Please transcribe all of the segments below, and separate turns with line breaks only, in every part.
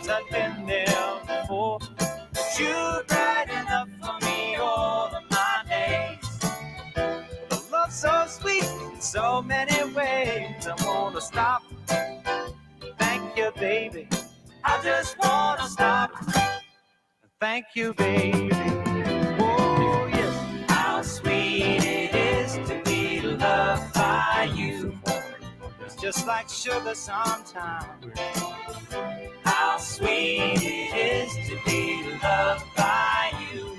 'cause I've been there before. But you're bright enough for me all of my days. The love's so sweet in so many ways. I wanna stop. Thank you, baby. I just wanna stop. Thank you, baby. Oh, yes. How sweet it is to be loved by you. It's just like sugar sometimes. How sweet it is to be loved by you.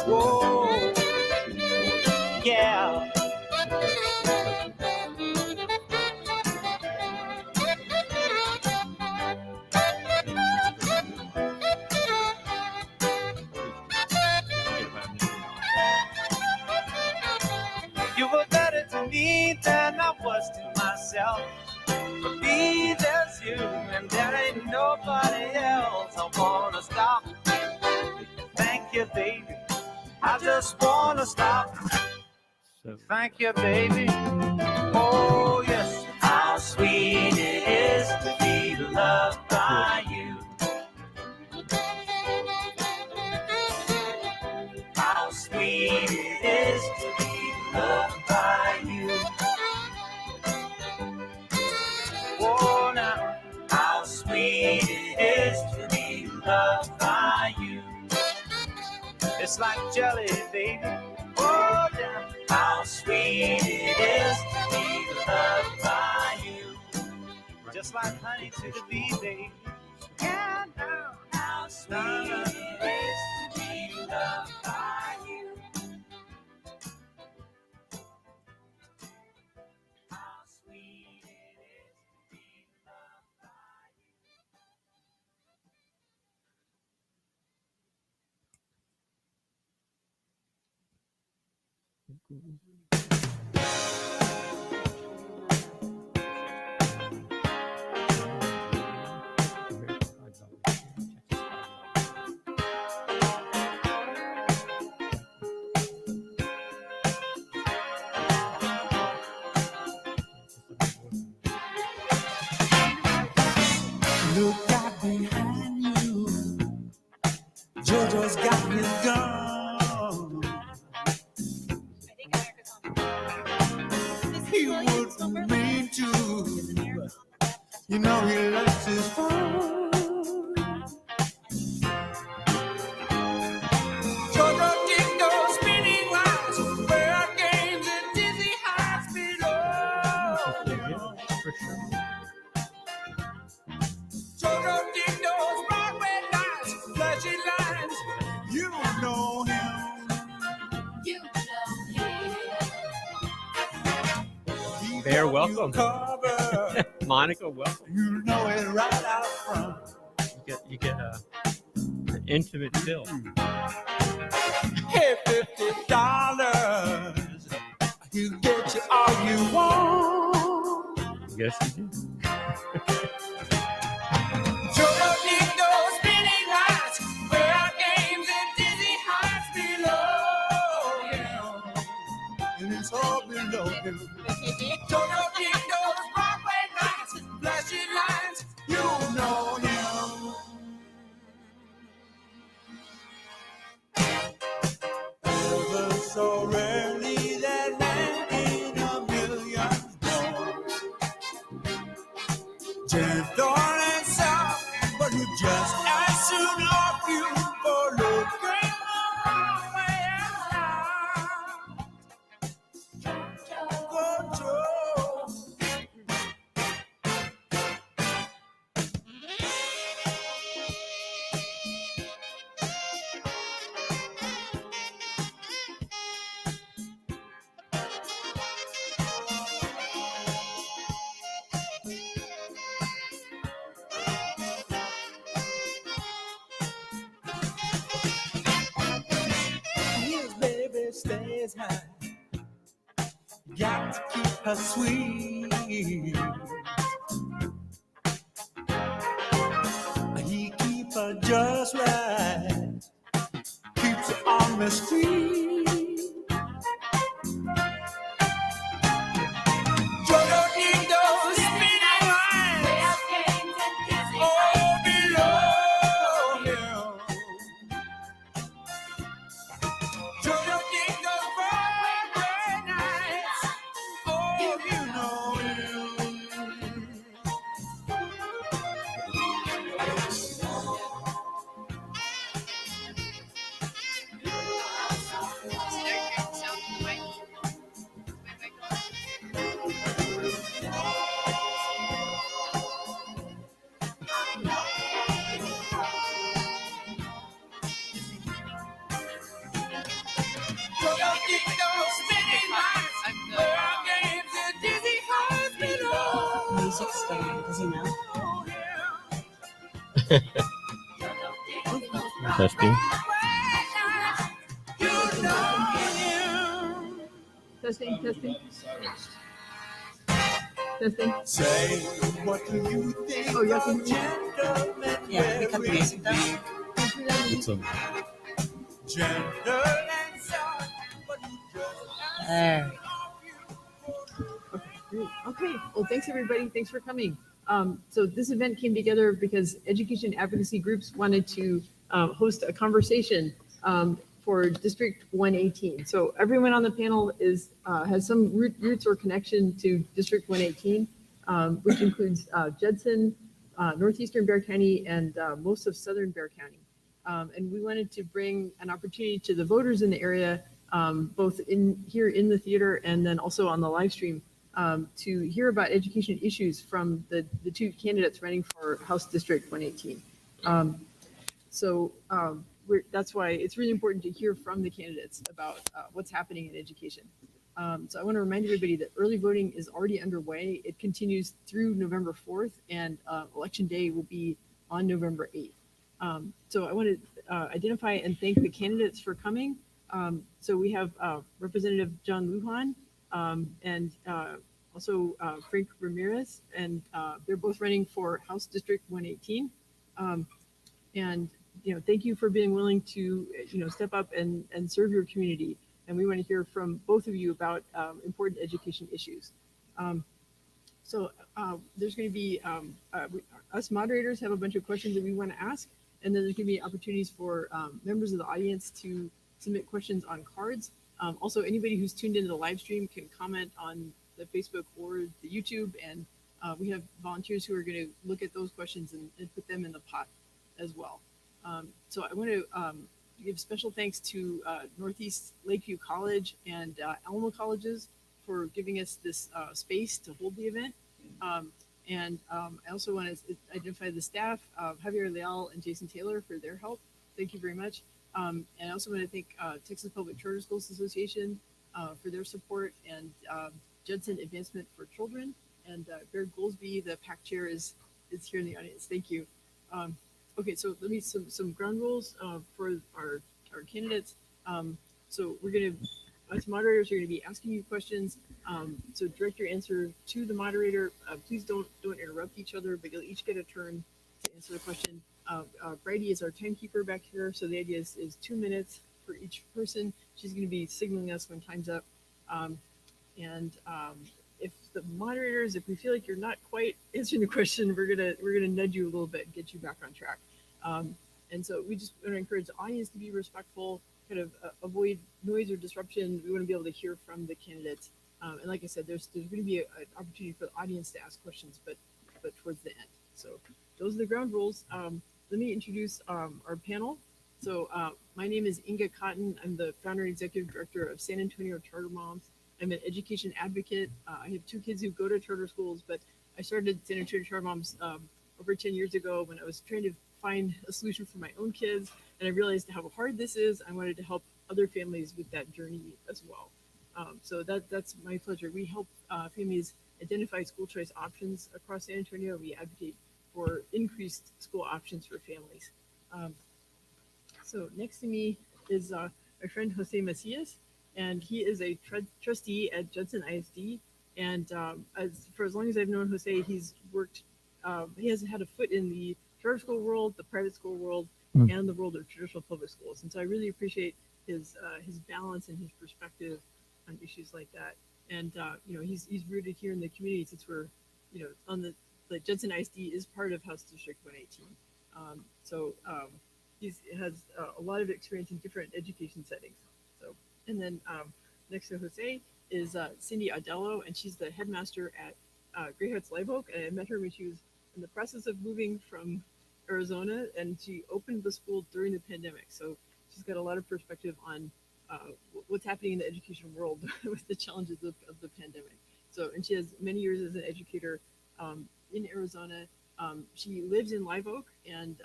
Whoa, yeah. You were better to me than I was to myself. For me, there's you, and there ain't nobody else. I wanna stop. Thank you, baby. I just wanna stop. Thank you, baby. Oh, yes. How sweet it is to be loved by you. How sweet it is to be loved by you. Oh, now, how sweet it is to be loved by you. It's like jelly, baby. Oh, yeah. How sweet it is to be loved by you. Just like honey to the bee, baby. Yeah, now, how sweet it is to be loved by you. How sweet it is to be loved by you.
Look out behind you. Jojo's got his gun. He wouldn't mean to. You know he likes his fun. Jojo did those spinning rounds, fair games and dizzy heights below. Jojo did those Broadway lights, flashy lines. You know him. You know him.
Bear, welcome. Monica, welcome.
You know it right out front.
You get an intimate feel.
Hey, $50. He'll get you all you want.
Yes, you do.
Jojo did those spinning lights, fair games and dizzy heights below him. And it's all below him. Jojo did those Broadway nights, flashy lines. You know him. Ever so rarely that man in a million born. Gentle and soft, but you just as soon off you for looking the wrong way around. Control. His baby stays high. Got to keep her sweet. He keep her just right. Keeps her on the street. Jojo did those spinning lines,
music's going. Does he know?
Testing.
Testing, testing. Testing.
Say, what do you think?
Oh, you have to
Gentlemen,
Yeah, we cut the music down.
It's a,
gentle and soft, but just
There.
Great. Okay. Well, thanks everybody. Thanks for coming. So this event came together because education advocacy groups wanted to host a conversation for District 118. So everyone on the panel has some roots or connection to District 118, which includes Judson, northeastern Bexar County, and most of southern Bexar County. And we wanted to bring an opportunity to the voters in the area, both here in the theater and then also on the live stream, to hear about education issues from the two candidates running for House District 118. That's why it's really important to hear from the candidates about what's happening in education. So I want to remind everybody that early voting is already underway. It continues through November 4th, and Election Day will be on November 8th. So I want to identify and thank the candidates for coming. So we have Representative John Lujan, and also Frank Ramirez, and they're both running for House District 118. And thank you for being willing to step up and serve your community. And we want to hear from both of you about important education issues. So there's going to be us moderators have a bunch of questions that we want to ask, and then there's going to be opportunities for members of the audience to submit questions on cards. Also, anybody who's tuned into the live stream can comment on the Facebook or the YouTube, and we have volunteers who are going to look at those questions and put them in the pot as well. So I want to give special thanks to Northeast Lakeview College and Alamo colleges for giving us this space to hold the event. And I also want to identify the staff, Javier Leal and Jason Taylor, for their help. Thank you very much. And I also want to thank Texas Public Charter Schools Association for their support, and Judson Advancement for Children, and Baird Goolsby, the PAC chair, is here in the audience. Thank you. Okay, so let me some ground rules for our candidates. So we're going to, as moderators, are going to be asking you questions. So direct your answer to the moderator. Please don't interrupt each other, but you'll each get a turn to answer the question. Brady is our timekeeper back here, so the idea is 2 minutes for each person. She's going to be signaling us when time's up. If the moderators, if we feel like you're not quite answering the question, we're gonna nudge you a little bit and get you back on track. And so we just want to encourage the audience to be respectful, kind of avoid noise or disruption. We want to be able to hear from the candidates. And like I said, there's going to be an opportunity for the audience to ask questions, but towards the end. So those are the ground rules. Let me introduce our panel. So my name is Inga Cotton. I'm the founder and executive director of San Antonio Charter Moms. I'm an education advocate. I have 2 kids who go to charter schools, but I started San Antonio Charter Moms over 10 years ago when I was trying to find a solution for my own kids, and I realized how hard this is. I wanted to help other families with that journey as well. So that's my pleasure. We help families identify school choice options across San Antonio. We advocate for increased school options for families. So next to me is my friend Jose Macias, and he is a trustee at Judson ISD. And for as long as I've known Jose, he's worked, he has had a foot in the charter school world, the private school world, and the world of traditional public schools. And so I really appreciate his balance and his perspective on issues like that. And he's rooted here in the community since we're, on the Judson ISD is part of House District 118. He has a lot of experience in different education settings. So, and then next to Jose is Cindy Audello, and she's the headmaster at Grey Heights Live Oak. And I met her when she was in the process of moving from Arizona, and she opened the school during the pandemic. So she's got a lot of perspective on what's happening in the education world with the challenges of the pandemic. So, and she has many years as an educator in Arizona. She lives in Live Oak and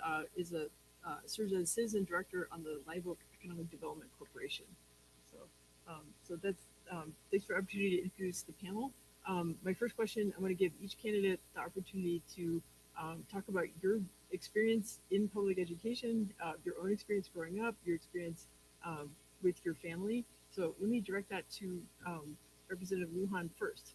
serves as citizen director on the Live Oak Economic Development Corporation. So that's thanks for the opportunity to introduce the panel. My first question, I'm going to give each candidate the opportunity to talk about your experience in public education, your own experience growing up, your experience with your family. So let me direct that to Representative Lujan first.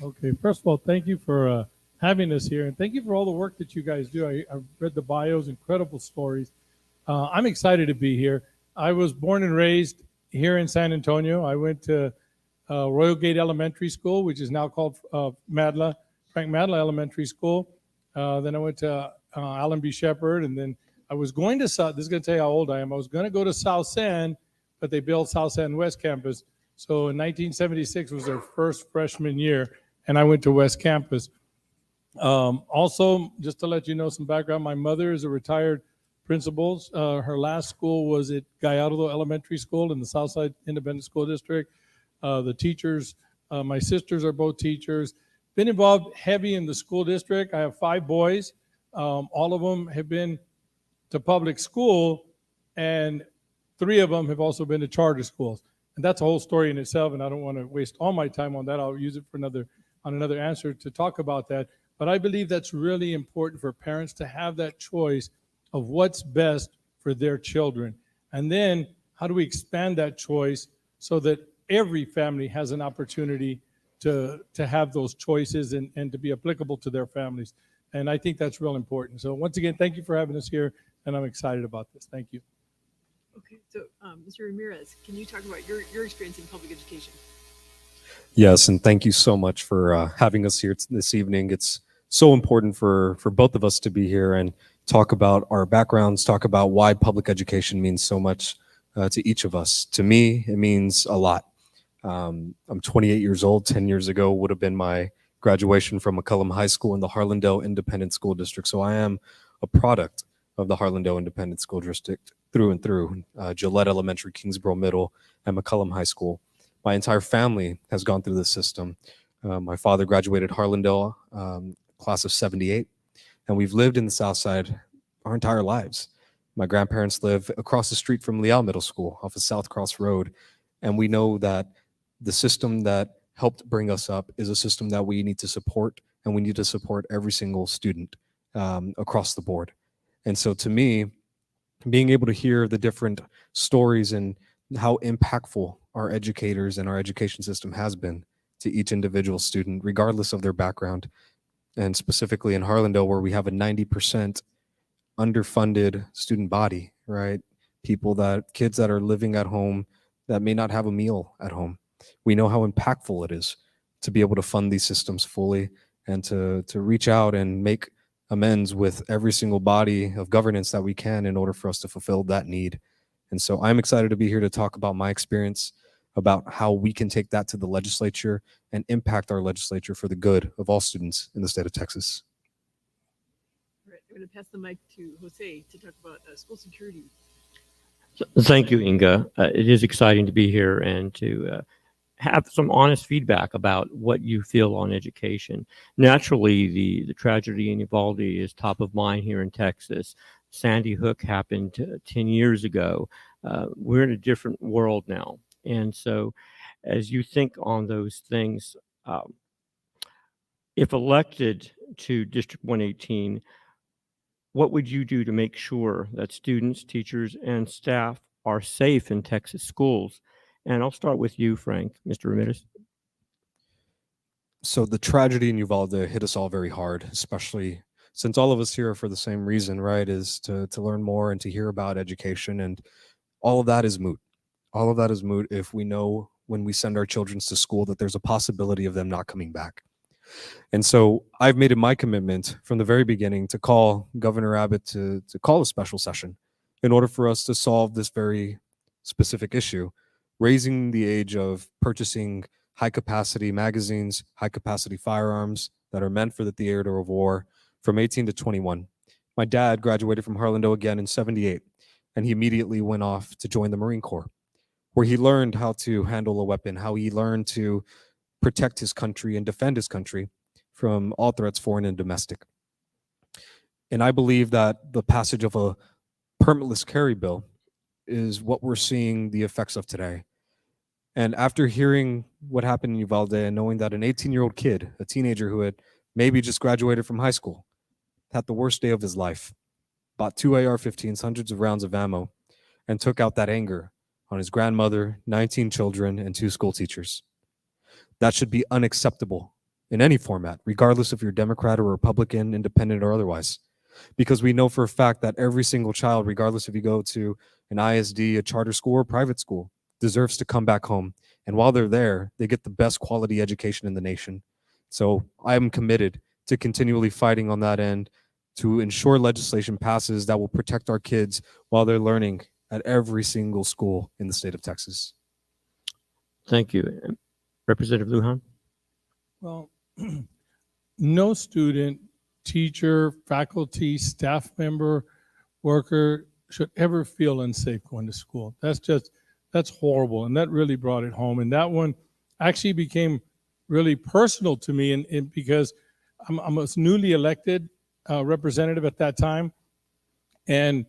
Okay, first of all, thank you for having us here, and thank you for all the work that you guys do. I've read the bios, incredible stories. I'm excited to be here. I was born and raised here in San Antonio. I went to Royal Gate Elementary School, which is now called Frank Madla Elementary School. Then I went to Allen B. Shepherd, and then I was going to South. This is going to tell you how old I am. I was going to go to South San, but they built South San West Campus. So in 1976 was their first freshman year, and I went to West Campus. Also, just to let you know some background, my mother is a retired principal. Her last school was at Gallardo Elementary School in the Southside Independent School District. The teachers, my sisters are both teachers. Been involved heavy in the school district. I have 5 boys. All of them have been to public school, and 3 of them have also been to charter schools. And that's a whole story in itself, and I don't want to waste all my time on that. I'll use it for another answer to talk about that. But I believe that's really important for parents to have that choice of what's best for their children. And then how do we expand that choice so that every family has an opportunity to have those choices and to be applicable to their families. And I think that's real important. So once again, thank you for having us here, and I'm excited about this. Thank you.
Okay, so Mr. Ramirez, can you talk about your experience in public education?
Yes, and thank you so much for having us here this evening. It's so important for both of us to be here and talk about our backgrounds, talk about why public education means so much to each of us. To me, it means a lot. I'm 28 years old. 10 years ago would have been my graduation from McCullum High School in the Harlandale Independent School District. So I am a product of the Harlandale Independent School District through and through, Gillette Elementary, Kingsborough Middle, and McCullum High School. My entire family has gone through this system. My father graduated Harlandale, class of 78, and we've lived in the South Side our entire lives. My grandparents live across the street from Leal Middle School off of South Cross Road, and we know that the system that helped bring us up is a system that we need to support, and we need to support every single student across the board. And so to me, being able to hear the different stories and how impactful our educators and our education system has been to each individual student, regardless of their background, and specifically in Harlandale, where we have a 90% underfunded student body, right? Kids that are living at home that may not have a meal at home. We know how impactful it is to be able to fund these systems fully and to reach out and make amends with every single body of governance that we can in order for us to fulfill that need. And so I'm excited to be here to talk about my experience, about how we can take that to the legislature and impact our legislature for the good of all students in the state of Texas.
All right, I'm going to pass the mic to Jose to talk about school security.
Thank you, Inga. It is exciting to be here and to have some honest feedback about what you feel on education. Naturally, the tragedy in Uvalde is top of mind here in Texas. Sandy Hook happened 10 years ago. We're in a different world now. And so as you think on those things, if elected to District 118, what would you do to make sure that students, teachers, and staff are safe in Texas schools? And I'll start with you, Frank, Mr. Ramirez.
So the tragedy in Uvalde hit us all very hard, especially since all of us here are for the same reason, right? Is to learn more and to hear about education. And all of that is moot. All of that is moot if we know when we send our children to school that there's a possibility of them not coming back. And so I've made it my commitment from the very beginning to call Governor Abbott to call a special session in order for us to solve this very specific issue, raising the age of purchasing high-capacity magazines, high-capacity firearms that are meant for the theater of war from 18 to 21. My dad graduated from Harlandale again in 78, and he immediately went off to join the Marine Corps, where he learned how to handle a weapon, how he learned to protect his country and defend his country from all threats, foreign and domestic. And I believe that the passage of a permitless carry bill is what we're seeing the effects of today. And after hearing what happened in Uvalde and knowing that an 18-year-old kid, a teenager who had maybe just graduated from high school, had the worst day of his life, bought 2 AR-15s, hundreds of rounds of ammo, and took out that anger on his grandmother, 19 children, and 2 school teachers. That should be unacceptable in any format, regardless if you're Democrat or Republican, independent or otherwise. Because we know for a fact that every single child, regardless if you go to an ISD, a charter school, or private school, deserves to come back home. And while they're there, they get the best quality education in the nation. So I am committed to continually fighting on that end to ensure legislation passes that will protect our kids while they're learning at every single school in the state of Texas.
Thank you. Representative Lujan?
Well, no student, teacher, faculty, staff member, worker should ever feel unsafe going to school. That's horrible. And that really brought it home. And that one actually became really personal to me and because I'm a newly elected representative at that time. And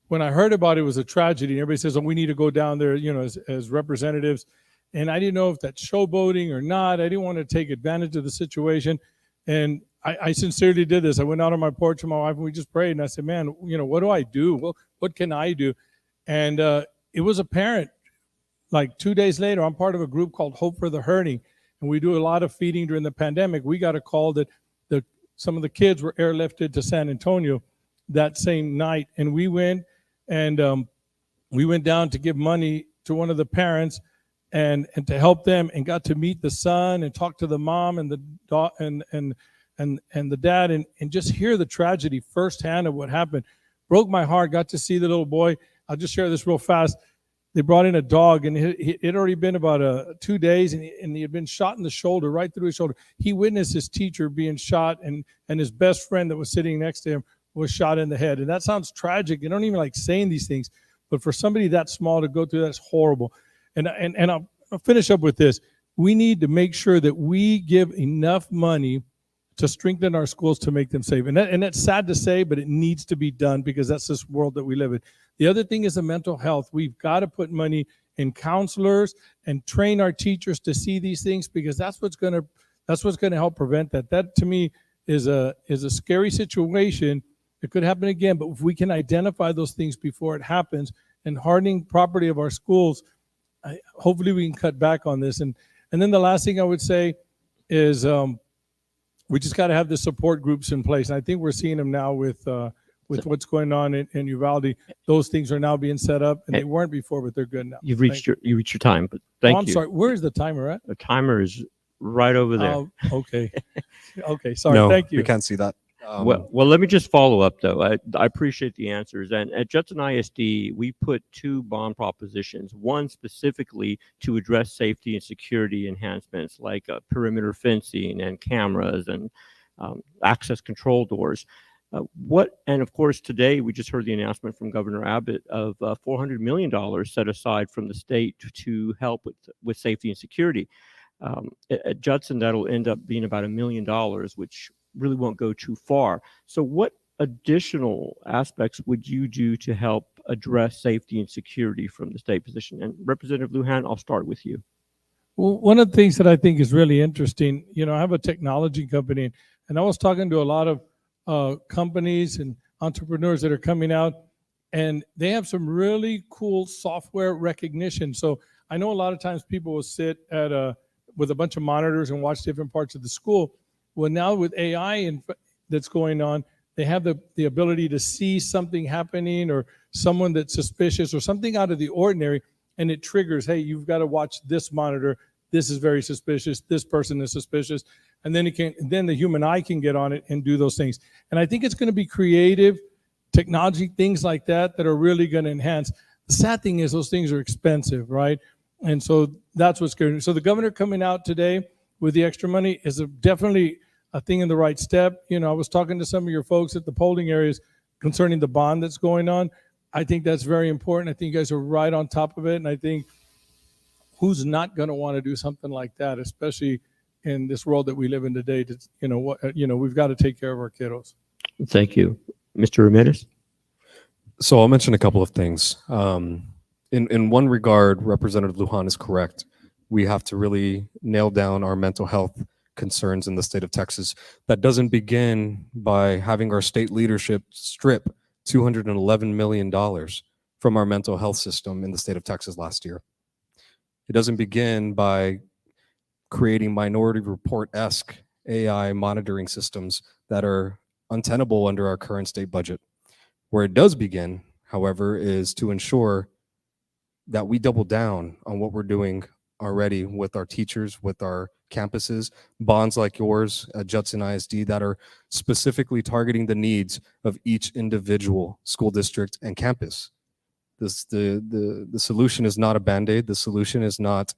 when I heard about it, it was a tragedy. And everybody says, oh, we need to go down there, as representatives. And I didn't know if that's showboating or not. I didn't want to take advantage of the situation. And I sincerely did this. I went out on my porch with my wife and we just prayed. And I said, man, what do I do? Well, what can I do? And it was apparent, like 2 days later, I'm part of a group called Hope for the Hurting. And we do a lot of feeding during the pandemic. We got a call that some of the kids were airlifted to San Antonio that same night. And we went and we went down to give money to one of the parents and to help them, and got to meet the son and talk to the mom and the and the dad and just hear the tragedy firsthand of what happened. Broke my heart. Got to see the little boy. I'll just share this real fast. They brought in a dog, and it had already been about 2 days, and he had been shot in the shoulder, right through his shoulder. He witnessed his teacher being shot, and his best friend that was sitting next to him was shot in the head. And that sounds tragic. I don't even like saying these things, but for somebody that small to go through, that's horrible. And I'll finish up with this. We need to make sure that we give enough money to strengthen our schools to make them safe. And that's sad to say, but it needs to be done because that's this world that we live in. The other thing is the mental health. We've got to put money in counselors and train our teachers to see these things because that's what's going to help prevent that. That to me is a scary situation. It could happen again, but if we can identify those things before it happens and hardening property of our schools, hopefully we can cut back on this. And then the last thing I would say is we just got to have the support groups in place. And I think we're seeing them now with what's going on in Uvalde. Those things are now being set up, and they weren't before, but they're good now.
You reached your time, but thank you.
I'm sorry. Where's the timer at?
The timer is right over there.
Oh, okay. Okay. Sorry.
No,
Thank you.
we can't see that.
Well, let me just follow up, though. I appreciate the answers. And at Judson ISD, we put 2 bond propositions, one specifically to address safety and security enhancements like perimeter fencing and cameras and access control doors. And of course, today we just heard the announcement from Governor Abbott of $400 million set aside from the state to help with safety and security. At Judson, that'll end up being about $1 million, which really won't go too far. So what additional aspects would you do to help address safety and security from the state position? And Representative Lujan, I'll start with you.
Well, one of the things that I think is really interesting, I have a technology company, and I was talking to a lot of companies and entrepreneurs that are coming out, and they have some really cool software recognition. So I know a lot of times people will sit with a bunch of monitors and watch different parts of the school. Well, now with AI that's going on, they have the ability to see something happening or someone that's suspicious or something out of the ordinary, and it triggers, hey, you've got to watch this monitor. This is very suspicious. This person is suspicious. And then the human eye can get on it and do those things. And I think it's going to be creative technology, things like that are really going to enhance. The sad thing is those things are expensive, right? And so that's what's good. So the governor coming out today with the extra money is definitely a thing in the right step. I was talking to some of your folks at the polling areas concerning the bond that's going on. I think that's very important. I think you guys are right on top of it. And I think who's not going to want to do something like that, especially in this world that we live in today? We've got to take care of our kiddos.
Thank you. Mr. Ramirez?
So I'll mention a couple of things. In one regard, Representative Lujan is correct. we have to really nail down our mental health concerns in the state of Texas. That doesn't begin by having our state leadership strip $211 million from our mental health system in the state of Texas last year. It doesn't begin by creating Minority Report-esque AI monitoring systems that are untenable under our current state budget. Where it does begin, however, is to ensure that we double down on what we're doing already with our teachers, with our campuses, bonds like yours at Judson ISD that are specifically targeting the needs of each individual school district and campus. The solution is not a Band-Aid. The solution is not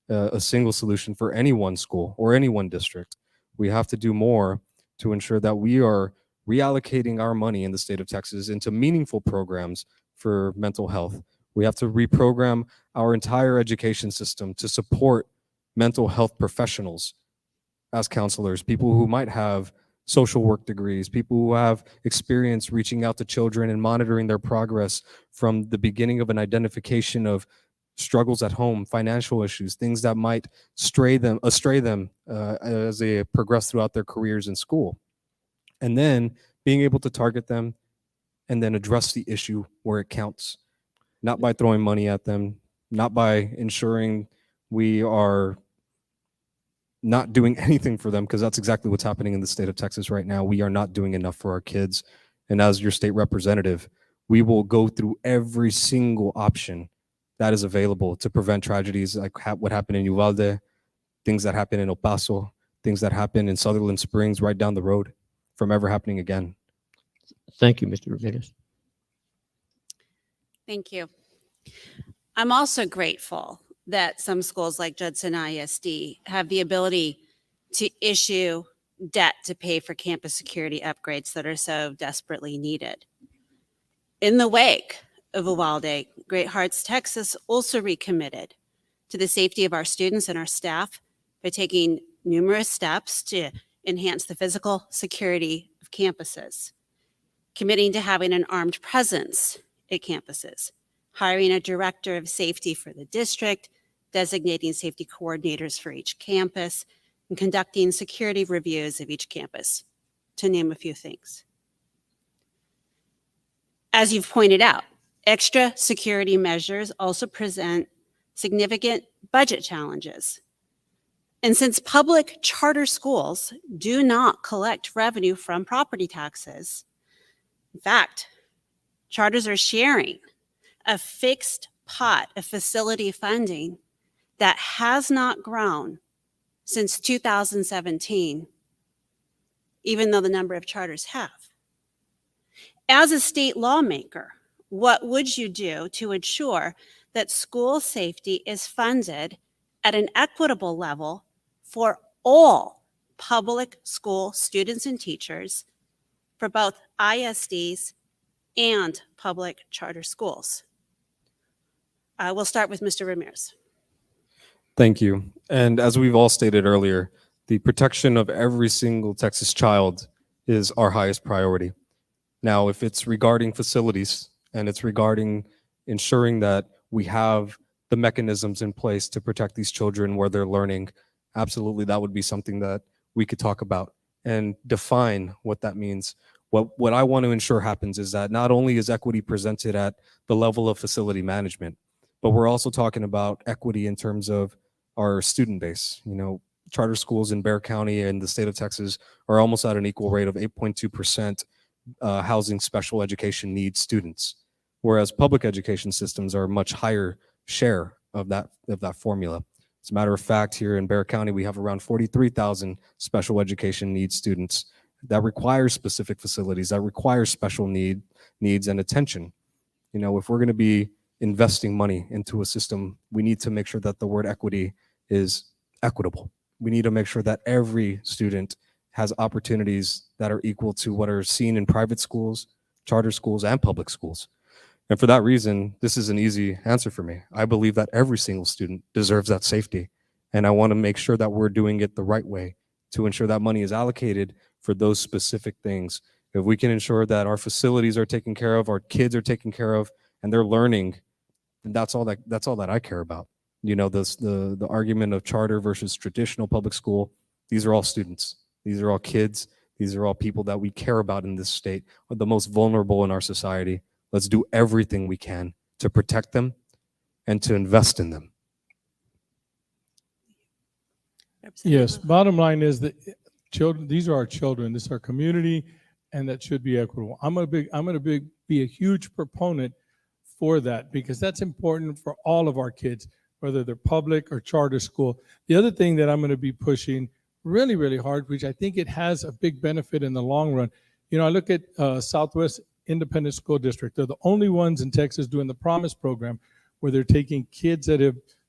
a single solution for any one school or any one district. We have to do more to ensure that we are reallocating our money in the state of Texas into meaningful programs for mental health. We have to reprogram our entire education system to support mental health professionals as counselors, people who might have social work degrees, people who have experience reaching out to children and monitoring their progress from the beginning of an identification of struggles at home, financial issues, things that might astray them as they progress throughout their careers in school. And then being able to target them and then address the issue where it counts, not by throwing money at them, not by ensuring we are not doing anything for them, because that's exactly what's happening in the state of Texas right now. We are not doing enough for our kids. And as your state representative, we will go through every single option that is available to prevent tragedies like what happened in Uvalde, things that happen in El Paso, things that happen in Sutherland Springs right down the road from ever happening again.
Thank you, Mr. Ramirez.
Thank you. I'm also grateful that some schools like Judson ISD have the ability to issue debt to pay for campus security upgrades that are so desperately needed. In the wake of Uvalde, Great Hearts Texas also recommitted to the safety of our students and our staff by taking numerous steps to enhance the physical security of campuses, committing to having an armed presence at campuses, hiring a director of safety for the district, designating safety coordinators for each campus, and conducting security reviews of each campus, to name a few things. As you've pointed out, extra security measures also present significant budget challenges. And since public charter schools do not collect revenue from property taxes, in fact, charters are sharing a fixed pot of facility funding that has not grown since 2017, even though the number of charters have. As a state lawmaker, what would you do to ensure that school safety is funded at an equitable level for all public school students and teachers for both ISDs and public charter schools? We'll start with Mr. Ramirez.
Thank you. And as we've all stated earlier, the protection of every single Texas child is our highest priority. Now, if it's regarding facilities and it's regarding ensuring that we have the mechanisms in place to protect these children where they're learning, absolutely, that would be something that we could talk about and define what that means. What I want to ensure happens is that not only is equity presented at the level of facility management, but we're also talking about equity in terms of our student base. You know, charter schools in Bexar County and the state of Texas are almost at an equal rate of 8.2% housing special education needs students, whereas public education systems are a much higher share of that formula. As a matter of fact, here in Bexar County, we have around 43,000 special education needs students that require specific facilities, that require special needs and attention. You know, if we're going to be investing money into a system, we need to make sure that the word equity is equitable. We need to make sure that every student has opportunities that are equal to what are seen in private schools, charter schools, and public schools. And for that reason, this is an easy answer for me. I believe that every single student deserves that safety. And I want to make sure that we're doing it the right way to ensure that money is allocated for those specific things. If we can ensure that our facilities are taken care of, our kids are taken care of, and they're learning, then that's all that I care about. You know, the argument of charter versus traditional public school, these are all students. These are all kids. These are all people that we care about in this state, are the most vulnerable in our society. Let's do everything we can to protect them and to invest in them.
Yes, bottom line is that children, these are our children, this is our community, and that should be equitable. I'm gonna be a huge proponent for that, because that's important for all of our kids, whether they're public or charter school. The other thing that I'm gonna be pushing really, really hard, which I think it has a big benefit in the long run. You know, I look at Southwest Independent School District. They're the only ones in Texas doing the Promise program, where they're taking kids that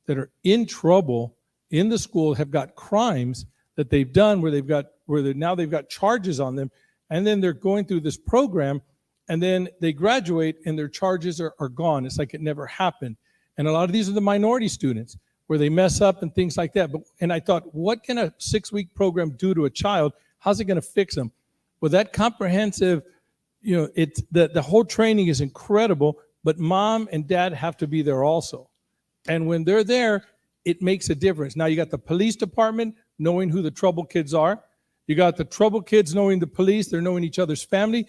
are in trouble in the school, have got crimes that they've done, where they've got charges on them, and then they're going through this program, and then they graduate and their charges are gone. It's like it never happened. And a lot of these are the minority students, where they mess up and things like that. And I thought, what can a 6-week program do to a child? How's it going to fix them? Well, that comprehensive, you know, it's the whole training is incredible, but mom and dad have to be there also. And when they're there, it makes a difference. Now you got the police department knowing who the trouble kids are. You got the trouble kids knowing the police. They're knowing each other's family.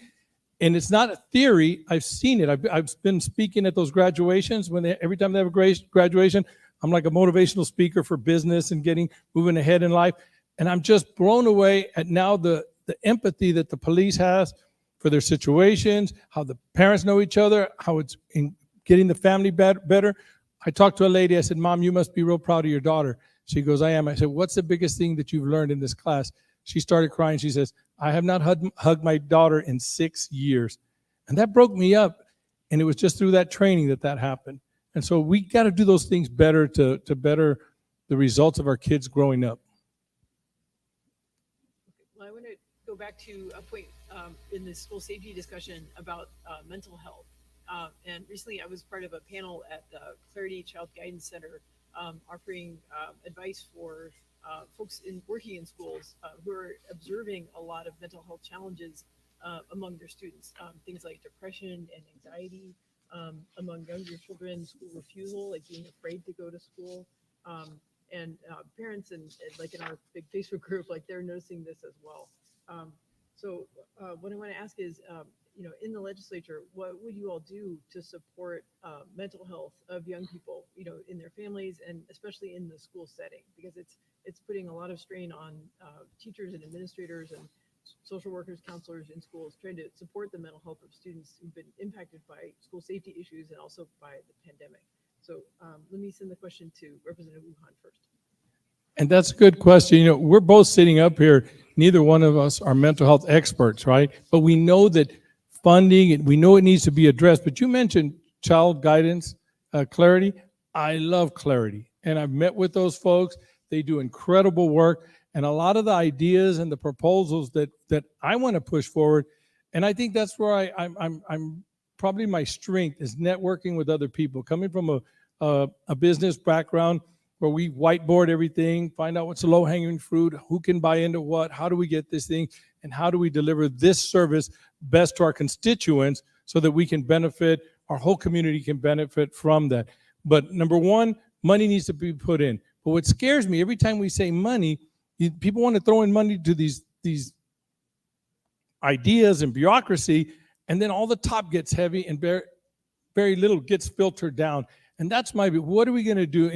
And it's not a theory. I've seen it. I've been speaking at those graduations. Every time they have a graduation, I'm like a motivational speaker for business and moving ahead in life. And I'm just blown away at now the empathy that the police has for their situations, how the parents know each other, how it's in getting the family better. I talked to a lady. I said, Mom, you must be real proud of your daughter. She goes, I am. I said, what's the biggest thing that you've learned in this class? She started crying. She says, I have not hugged my daughter in 6 years. And that broke me up. And it was just through that training that happened. And so we got to do those things better to better the results of our kids growing up.
Well, I want to go back to a point in the school safety discussion about mental health. And recently I was part of a panel at the Clarity Child Guidance Center offering advice for folks working in schools who are observing a lot of mental health challenges among their students. Things like depression and anxiety among younger children, school refusal, like being afraid to go to school. And parents and like in our big Facebook group, like they're noticing this as well. So what I want to ask is, you know, in the legislature, what would you all do to support mental health of young people, you know, in their families and especially in the school setting? Because it's putting a lot of strain on teachers and administrators and social workers, counselors in schools, trying to support the mental health of students who've been impacted by school safety issues and also by the pandemic. So let me send the question to Representative Lujan first.
And that's a good question. You know, we're both sitting up here. Neither one of us are mental health experts, right? But we know that funding, and we know it needs to be addressed. But you mentioned child guidance, Clarity. I love Clarity. And I've met with those folks. They do incredible work. And a lot of the ideas and the proposals that I want to push forward. And I think that's where I'm probably my strength is networking with other people. Coming from a business background, where we whiteboard everything, find out what's the low-hanging fruit, who can buy into what, how do we get this thing, and how do we deliver this service best to our constituents so that we can benefit, our whole community can benefit from that. But number one, money needs to be put in. But what scares me, every time we say money, people want to throw in money to these ideas and bureaucracy, and then all the top gets heavy and very little gets filtered down. And that's what are we going to do?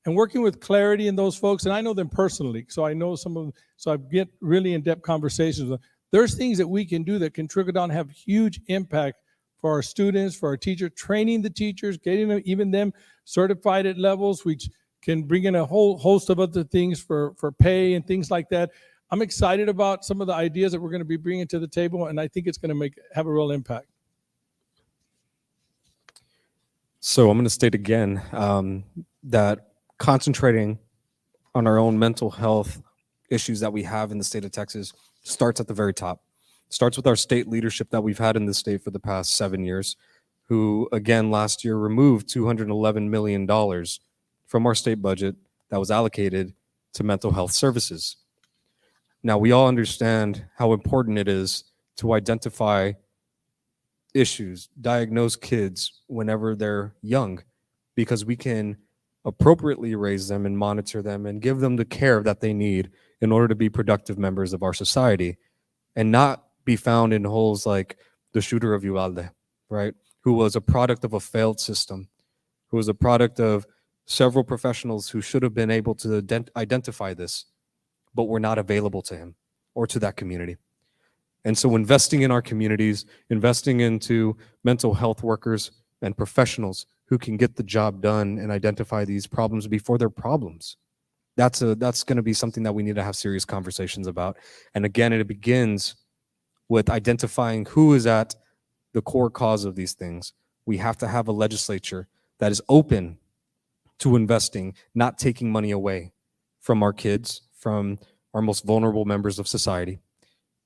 And working with Clarity and those folks, and I know them personally, so I know some of them, so I get really in-depth conversations with them. There's things that we can do that can trickle down, have huge impact for our students, for our teachers, training the teachers, getting them, even them certified at levels, which can bring in a whole host of other things for pay and things like that. I'm excited about some of the ideas that we're going to be bringing to the table, and I think it's going to have a real impact.
So I'm going to state again that concentrating on our own mental health issues that we have in the state of Texas starts at the very top. Starts with our state leadership that we've had in the state for the past 7 years, who again last year removed $211 million from our state budget that was allocated to mental health services. Now, we all understand how important it is to identify issues, diagnose kids whenever they're young, because we can appropriately raise them and monitor them and give them the care that they need in order to be productive members of our society, and not be found in holes like the shooter of Uvalde, right? Who was a product of a failed system, who was a product of several professionals who should have been able to identify this, but were not available to him or to that community. And so investing in our communities, investing into mental health workers and professionals who can get the job done and identify these problems before they're problems. That's going to be something that we need to have serious conversations about. And again, it begins with identifying who is at the core cause of these things. We have to have a legislature that is open to investing, not taking money away from our kids, from our most vulnerable members of society,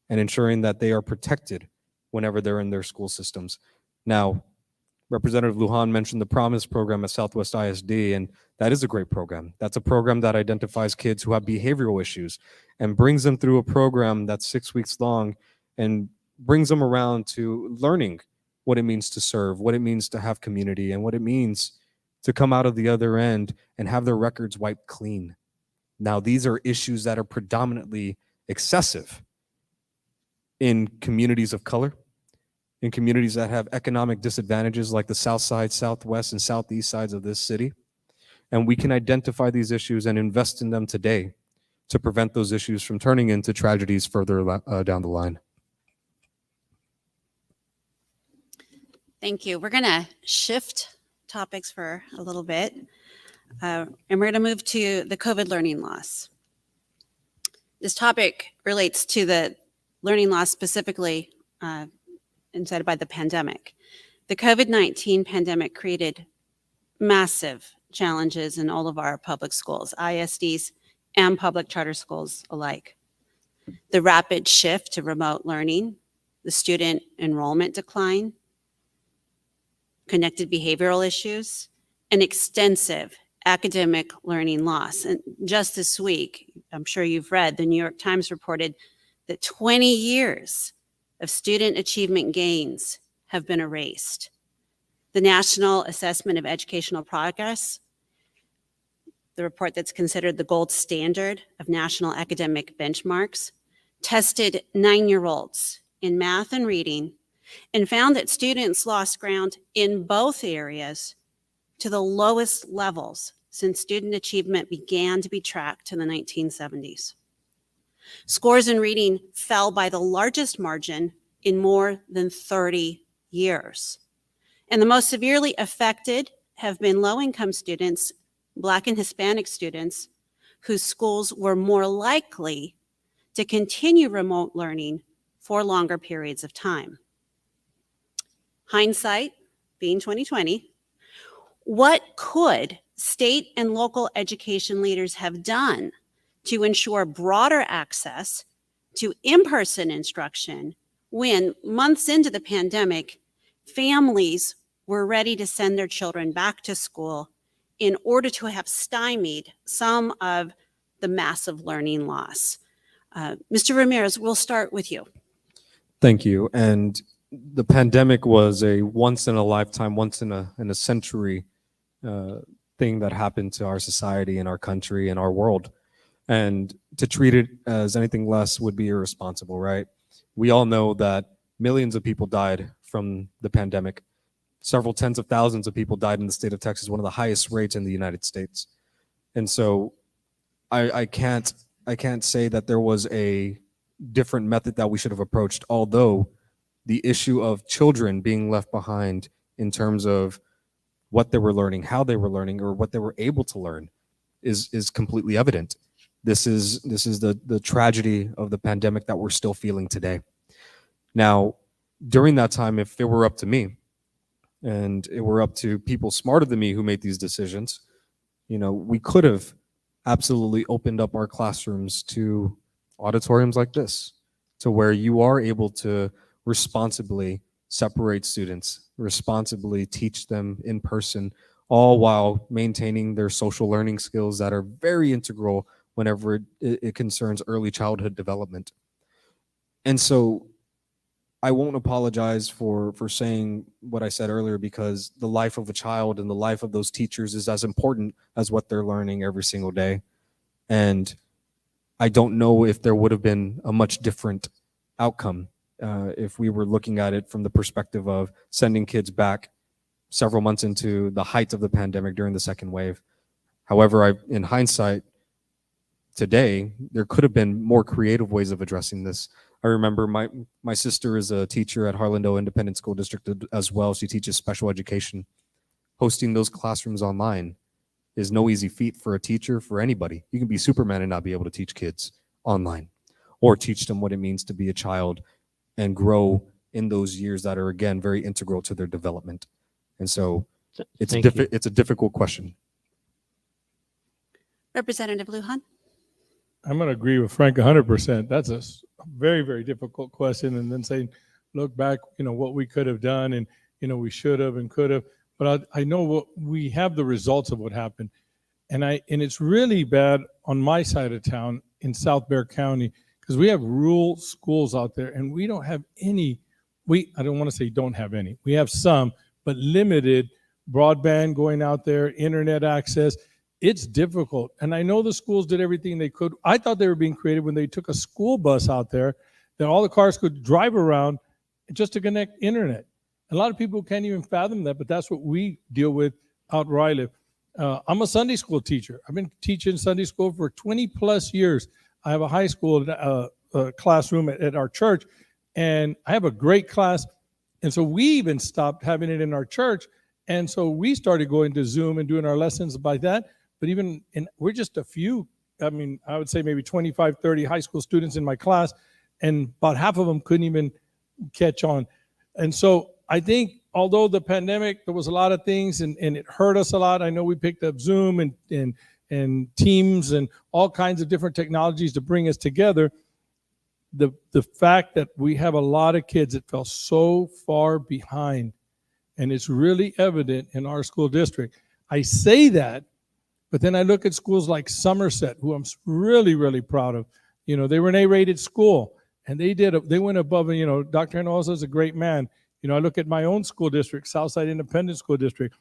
and ensuring that they are protected whenever they're in their school systems. Now, Representative Lujan mentioned the Promise program at Southwest ISD, and that is a great program. That's a program that identifies kids who have behavioral issues and brings them through a program that's 6 weeks long and brings them around to learning what it means to serve, what it means to have community, and what it means to come out of the other end and have their records wiped clean. Now, these are issues that are predominantly excessive in communities of color, in communities that have economic disadvantages like the South Side, Southwest, and Southeast sides of this city. And we can identify these issues and invest in them today to prevent those issues from turning into tragedies further down the line.
Thank you. We're going to shift topics for a little bit, and we're going to move to the COVID learning loss. This topic relates to the learning loss specifically incited by the pandemic. The COVID-19 pandemic created massive challenges in all of our public schools, ISDs and public charter schools alike. The rapid shift to remote learning, the student enrollment decline, connected behavioral issues, and extensive academic learning loss. And just this week, I'm sure you've read, the New York Times reported that 20 years of student achievement gains have been erased. The National Assessment of Educational Progress, the report that's considered the gold standard of national academic benchmarks, tested 9-year-olds in math and reading and found that students lost ground in both areas to the lowest levels since student achievement began to be tracked in the 1970s. Scores in reading fell by the largest margin in more than 30 years. And the most severely affected have been low-income students, Black and Hispanic students, whose schools were more likely to continue remote learning for longer periods of time. Hindsight being 2020, what could state and local education leaders have done to ensure broader access to in-person instruction when, months into the pandemic, families were ready to send their children back to school in order to have stymied some of the massive learning loss? Mr. Ramirez, we'll start with you.
Thank you. And the pandemic was a once in a lifetime, once in a century thing that happened to our society and our country and our world. And to treat it as anything less would be irresponsible, right? We all know that millions of people died from the pandemic. Several tens of thousands of people died in the state of Texas, one of the highest rates in the United States. And so I can't say that there was a different method that we should have approached, although the issue of children being left behind in terms of what they were learning, how they were learning, or what they were able to learn is completely evident. This is the tragedy of the pandemic that we're still feeling today. Now, during that time, if it were up to me, and it were up to people smarter than me who made these decisions, we could have absolutely opened up our classrooms to auditoriums like this, to where you are able to responsibly separate students, responsibly teach them in person, all while maintaining their social learning skills that are very integral whenever it concerns early childhood development. And so I won't apologize for saying what I said earlier, because the life of a child and the life of those teachers is as important as what they're learning every single day. And I don't know if there would have been a much different outcome if we were looking at it from the perspective of sending kids back several months into the height of the pandemic during the second wave. However, in hindsight, today, there could have been more creative ways of addressing this. I remember my sister is a teacher at Harlandale Independent School District as well. She teaches special education. Hosting those classrooms online is no easy feat for a teacher, for anybody. You can be Superman and not be able to teach kids online, or teach them what it means to be a child and grow in those years that are, again, very integral to their development. And so it's a difficult question.
Representative Lujan?
I'm going to agree with Frank 100%. That's a very, very difficult question. And then saying, look back, what we could have done, and, we should have and could have. But I know what we have, the results of what happened. And it's really bad on my side of town in South Bexar County, because we have rural schools out there, and we don't have any. I don't want to say don't have any. We have some, but limited broadband going out there, internet access. It's difficult. And I know the schools did everything they could. I thought they were being creative when they took a school bus out there that all the cars could drive around just to connect internet. A lot of people can't even fathom that, but that's what we deal with out where I live. I'm a Sunday school teacher. I've been teaching Sunday school for 20 plus years. I have a high school classroom at our church, and I have a great class. And so we even stopped having it in our church. And so we started going to Zoom and doing our lessons by that. But we're just a few, I would say maybe 25, 30 high school students in my class, and about half of them couldn't even catch on. And so I think, although the pandemic, there was a lot of things and it hurt us a lot. I know we picked up Zoom and Teams and all kinds of different technologies to bring us together. The fact that we have a lot of kids that fell so far behind, and it's really evident in our school district. I say that, but then I look at schools like Somerset, who I'm really, really proud of. They were an A-rated school, and they went above, Dr. Hinojosa is a great man. I look at my own school district, Southside Independent School District,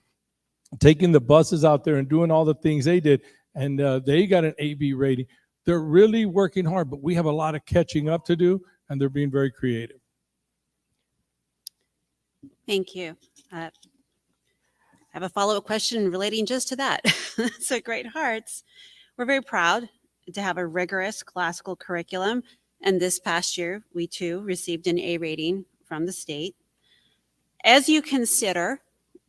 taking the buses out there and doing all the things they did, and they got an AB rating. They're really working hard, but we have a lot of catching up to do, and they're being very creative.
Thank you. I have a follow-up question relating just to that. So Great Hearts, we're very proud to have a rigorous classical curriculum. And this past year, we too received an A rating from the state. As you consider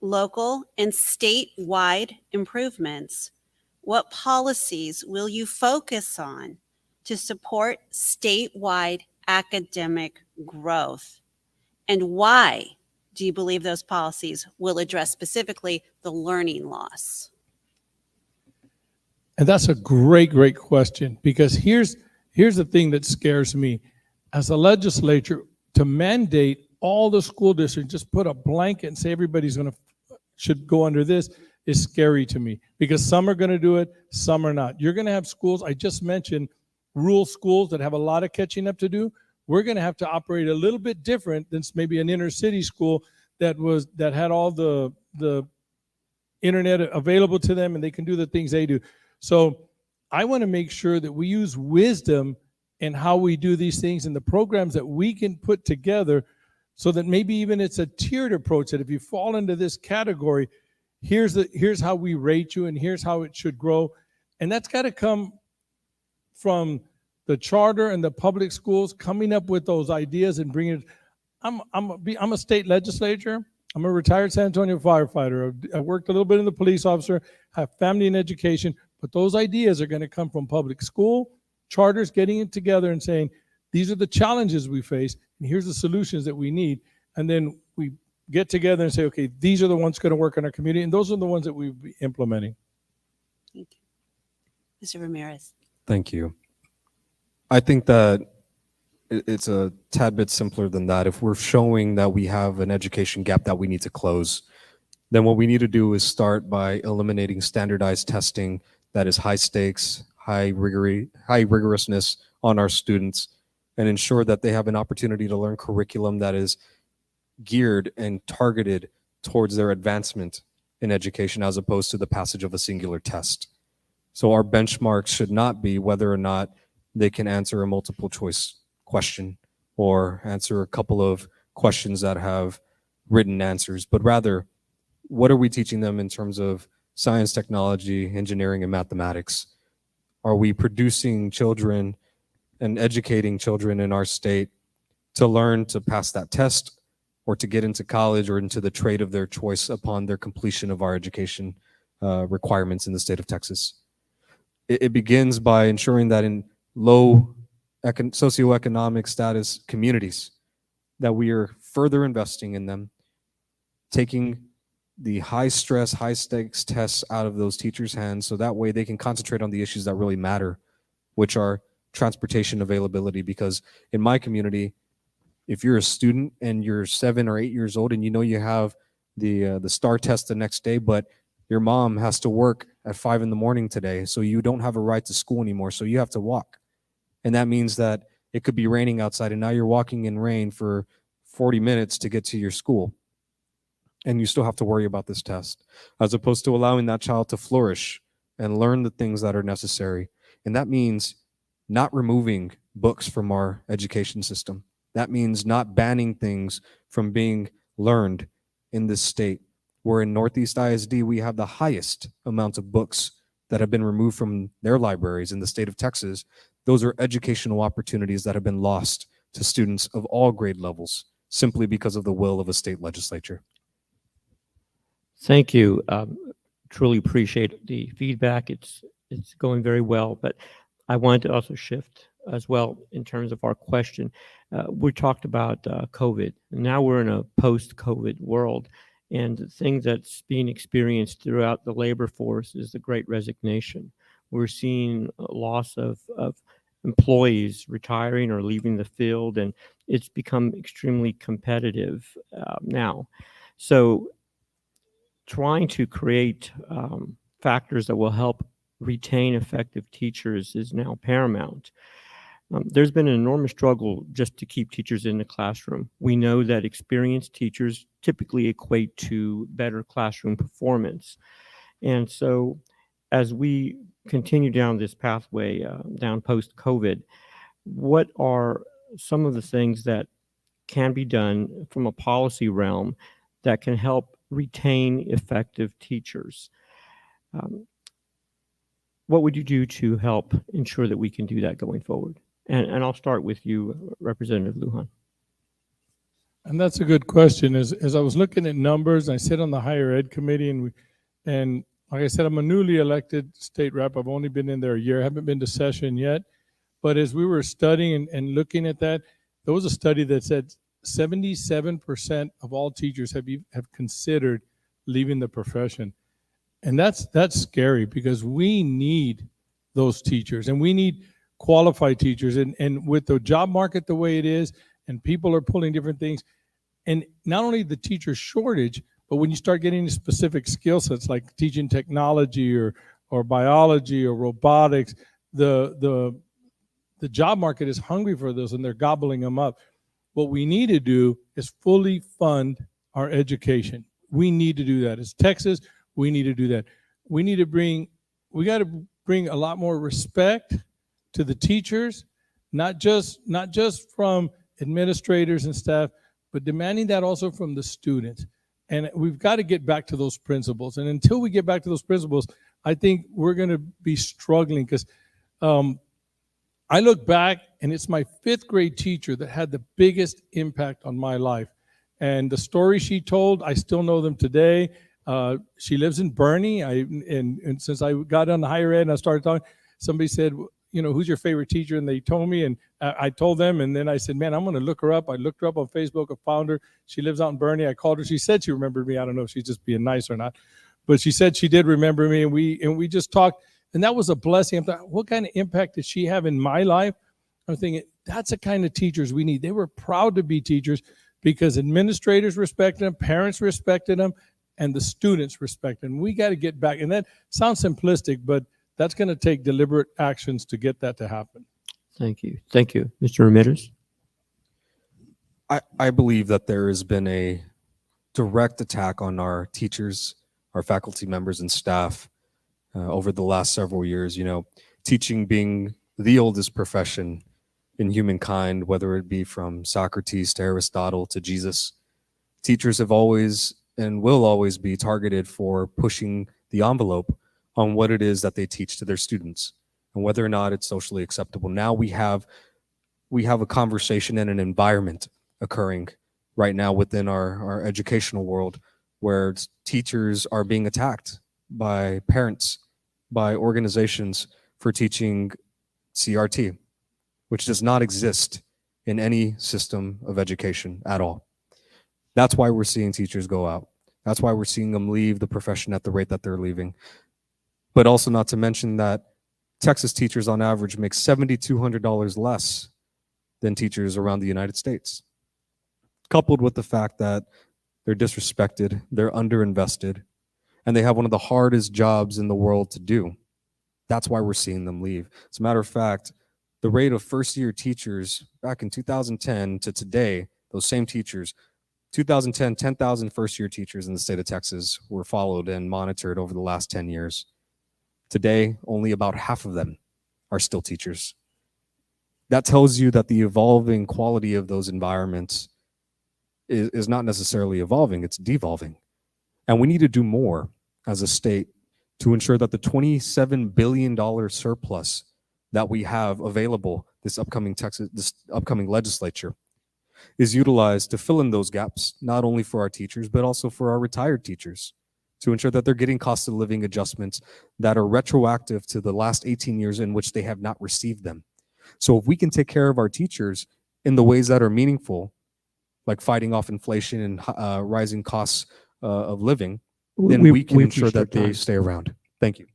local and statewide improvements, what policies will you focus on to support statewide academic growth? And why do you believe those policies will address specifically the learning loss?
And that's a great, great question, because here's the thing that scares me. As a legislature, to mandate all the school districts, just put a blanket and say everybody's should go under this, is scary to me, because some are going to do it, some are not. You're going to have schools, I just mentioned, rural schools that have a lot of catching up to do. We're going to have to operate a little bit different than maybe an inner city school that had all the internet available to them and they can do the things they do. So I want to make sure that we use wisdom in how we do these things and the programs that we can put together, so that maybe even it's a tiered approach, that if you fall into this category, here's how we rate you and here's how it should grow. And that's got to come from the charter and the public schools coming up with those ideas and bringing it. I'm a state legislator. I'm a retired San Antonio firefighter. I worked a little bit in the police officer, have family and education, but those ideas are going to come from public school, charters getting it together and saying, these are the challenges we face, and here's the solutions that we need. And then we get together and say, okay, these are the ones going to work in our community, and those are the ones that we'll be implementing.
Thank you. Mr. Ramirez.
Thank you. I think that it's a tad bit simpler than that. If we're showing that we have an education gap that we need to close, then what we need to do is start by eliminating standardized testing that is high stakes, high rigorousness on our students, and ensure that they have an opportunity to learn curriculum that is geared and targeted towards their advancement in education as opposed to the passage of a singular test. So our benchmarks should not be whether or not they can answer a multiple choice question or answer a couple of questions that have written answers, but rather, what are we teaching them in terms of science, technology, engineering, and mathematics? Are we producing children and educating children in our state to learn to pass that test or to get into college or into the trade of their choice upon their completion of our education requirements in the state of Texas? It begins by ensuring that in low socioeconomic status communities, that we are further investing in them, taking the high stress, high stakes tests out of those teachers' hands so that way they can concentrate on the issues that really matter, which are transportation availability. Because in my community, if you're a student and you're 7 or 8 years old and you know you have the STAR test the next day, but your mom has to work at 5 in the morning today, so you don't have a ride to school anymore, so you have to walk. And that means that it could be raining outside and now you're walking in rain for 40 minutes to get to your school. And you still have to worry about this test, as opposed to allowing that child to flourish and learn the things that are necessary. And that means not removing books from our education system. That means not banning things from being learned in this state. Where in Northeast ISD, we have the highest amount of books that have been removed from their libraries in the state of Texas. Those are educational opportunities that have been lost to students of all grade levels simply because of the will of a state legislature.
Thank you. Truly appreciate the feedback. It's going very well, but I wanted to also shift as well in terms of our question. We talked about COVID. Now we're in a post-COVID world, and the thing that's being experienced throughout the labor force is the Great Resignation. We're seeing a loss of employees retiring or leaving the field, and it's become extremely competitive now. So trying to create factors that will help retain effective teachers is now paramount. There's been an enormous struggle just to keep teachers in the classroom. We know that experienced teachers typically equate to better classroom performance. And so as we continue down this pathway, down post-COVID, what are some of the things that can be done from a policy realm that can help retain effective teachers? What would you do to help ensure that we can do that going forward? And I'll start with you, Representative Lujan.
And that's a good question. As I was looking at numbers, I sit on the higher ed committee, and like I said, I'm a newly elected state rep. I've only been in there a year. I haven't been to session yet. But as we were studying and looking at that, there was a study that said 77% of all teachers have considered leaving the profession. And that's scary, because we need those teachers, and we need qualified teachers. And with the job market the way it is, and people are pulling different things, and not only the teacher shortage, but when you start getting into specific skill sets like teaching technology or biology or robotics, the job market is hungry for those, and they're gobbling them up. What we need to do is fully fund our education. We need to do that. As Texas, we need to do that. We got to bring a lot more respect to the teachers, not just from administrators and staff, but demanding that also from the students. And we've got to get back to those principles. And until we get back to those principles, I think we're going to be struggling, because I look back, and it's my 5th grade teacher that had the biggest impact on my life. And the stories she told, I still know them today. She lives in Bernie. And since I got on the higher ed and I started talking, somebody said, who's your favorite teacher? And they told me, and I told them, and then I said, man, I'm going to look her up. I looked her up on Facebook. I found her. She lives out in Bernie. I called her. She said she remembered me. I don't know if she's just being nice or not, but she said she did remember me, and we just talked, and that was a blessing. I thought, what kind of impact did she have in my life? I'm thinking, that's the kind of teachers we need. They were proud to be teachers because administrators respected them, parents respected them, and the students respected them. We got to get back, and that sounds simplistic, but that's going to take deliberate actions to get that to happen.
Thank you. Thank you. Mr. Ramirez?
I believe that there has been a direct attack on our teachers, our faculty members and staff over the last several years. You know, teaching being the oldest profession in humankind, whether it be from Socrates to Aristotle to Jesus, teachers have always and will always be targeted for pushing the envelope on what it is that they teach to their students and whether or not it's socially acceptable. Now we have a conversation and an environment occurring right now within our educational world where teachers are being attacked by parents, by organizations for teaching CRT, which does not exist in any system of education at all. That's why we're seeing teachers go out. That's why we're seeing them leave the profession at the rate that they're leaving. But also not to mention that Texas teachers on average make $7,200 less than teachers around the United States. Coupled with the fact that they're disrespected, they're underinvested, and they have one of the hardest jobs in the world to do. That's why we're seeing them leave. As a matter of fact, the rate of first-year teachers back in 2010 to today, those same teachers, 2010, 10,000 first-year teachers in the state of Texas were followed and monitored over the last 10 years. Today, only about half of them are still teachers. That tells you that the evolving quality of those environments is not necessarily evolving, it's devolving. And we need to do more as a state to ensure that the $27 billion surplus that we have available this upcoming legislature is utilized to fill in those gaps, not only for our teachers, but also for our retired teachers, to ensure that they're getting cost of living adjustments that are retroactive to the last 18 years in which they have not received them. So if we can take care of our teachers in the ways that are meaningful, like fighting off inflation and rising costs of living, then we can ensure that they stay around. Thank you.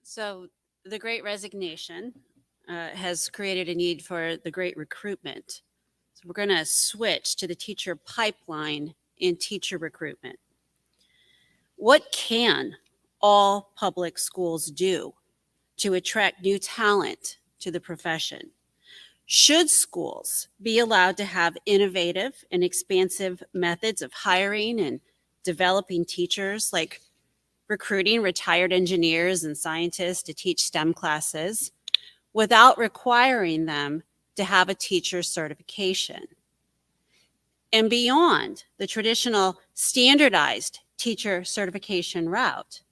So the Great Resignation has created a need for the Great Recruitment. So we're going to switch to the teacher pipeline in teacher recruitment. What can all public schools do to attract new talent to the profession? Should schools be allowed to have innovative and expansive methods of hiring and developing teachers, like recruiting retired engineers and scientists to teach STEM classes without requiring them to have a teacher certification? And beyond the traditional standardized teacher certification route,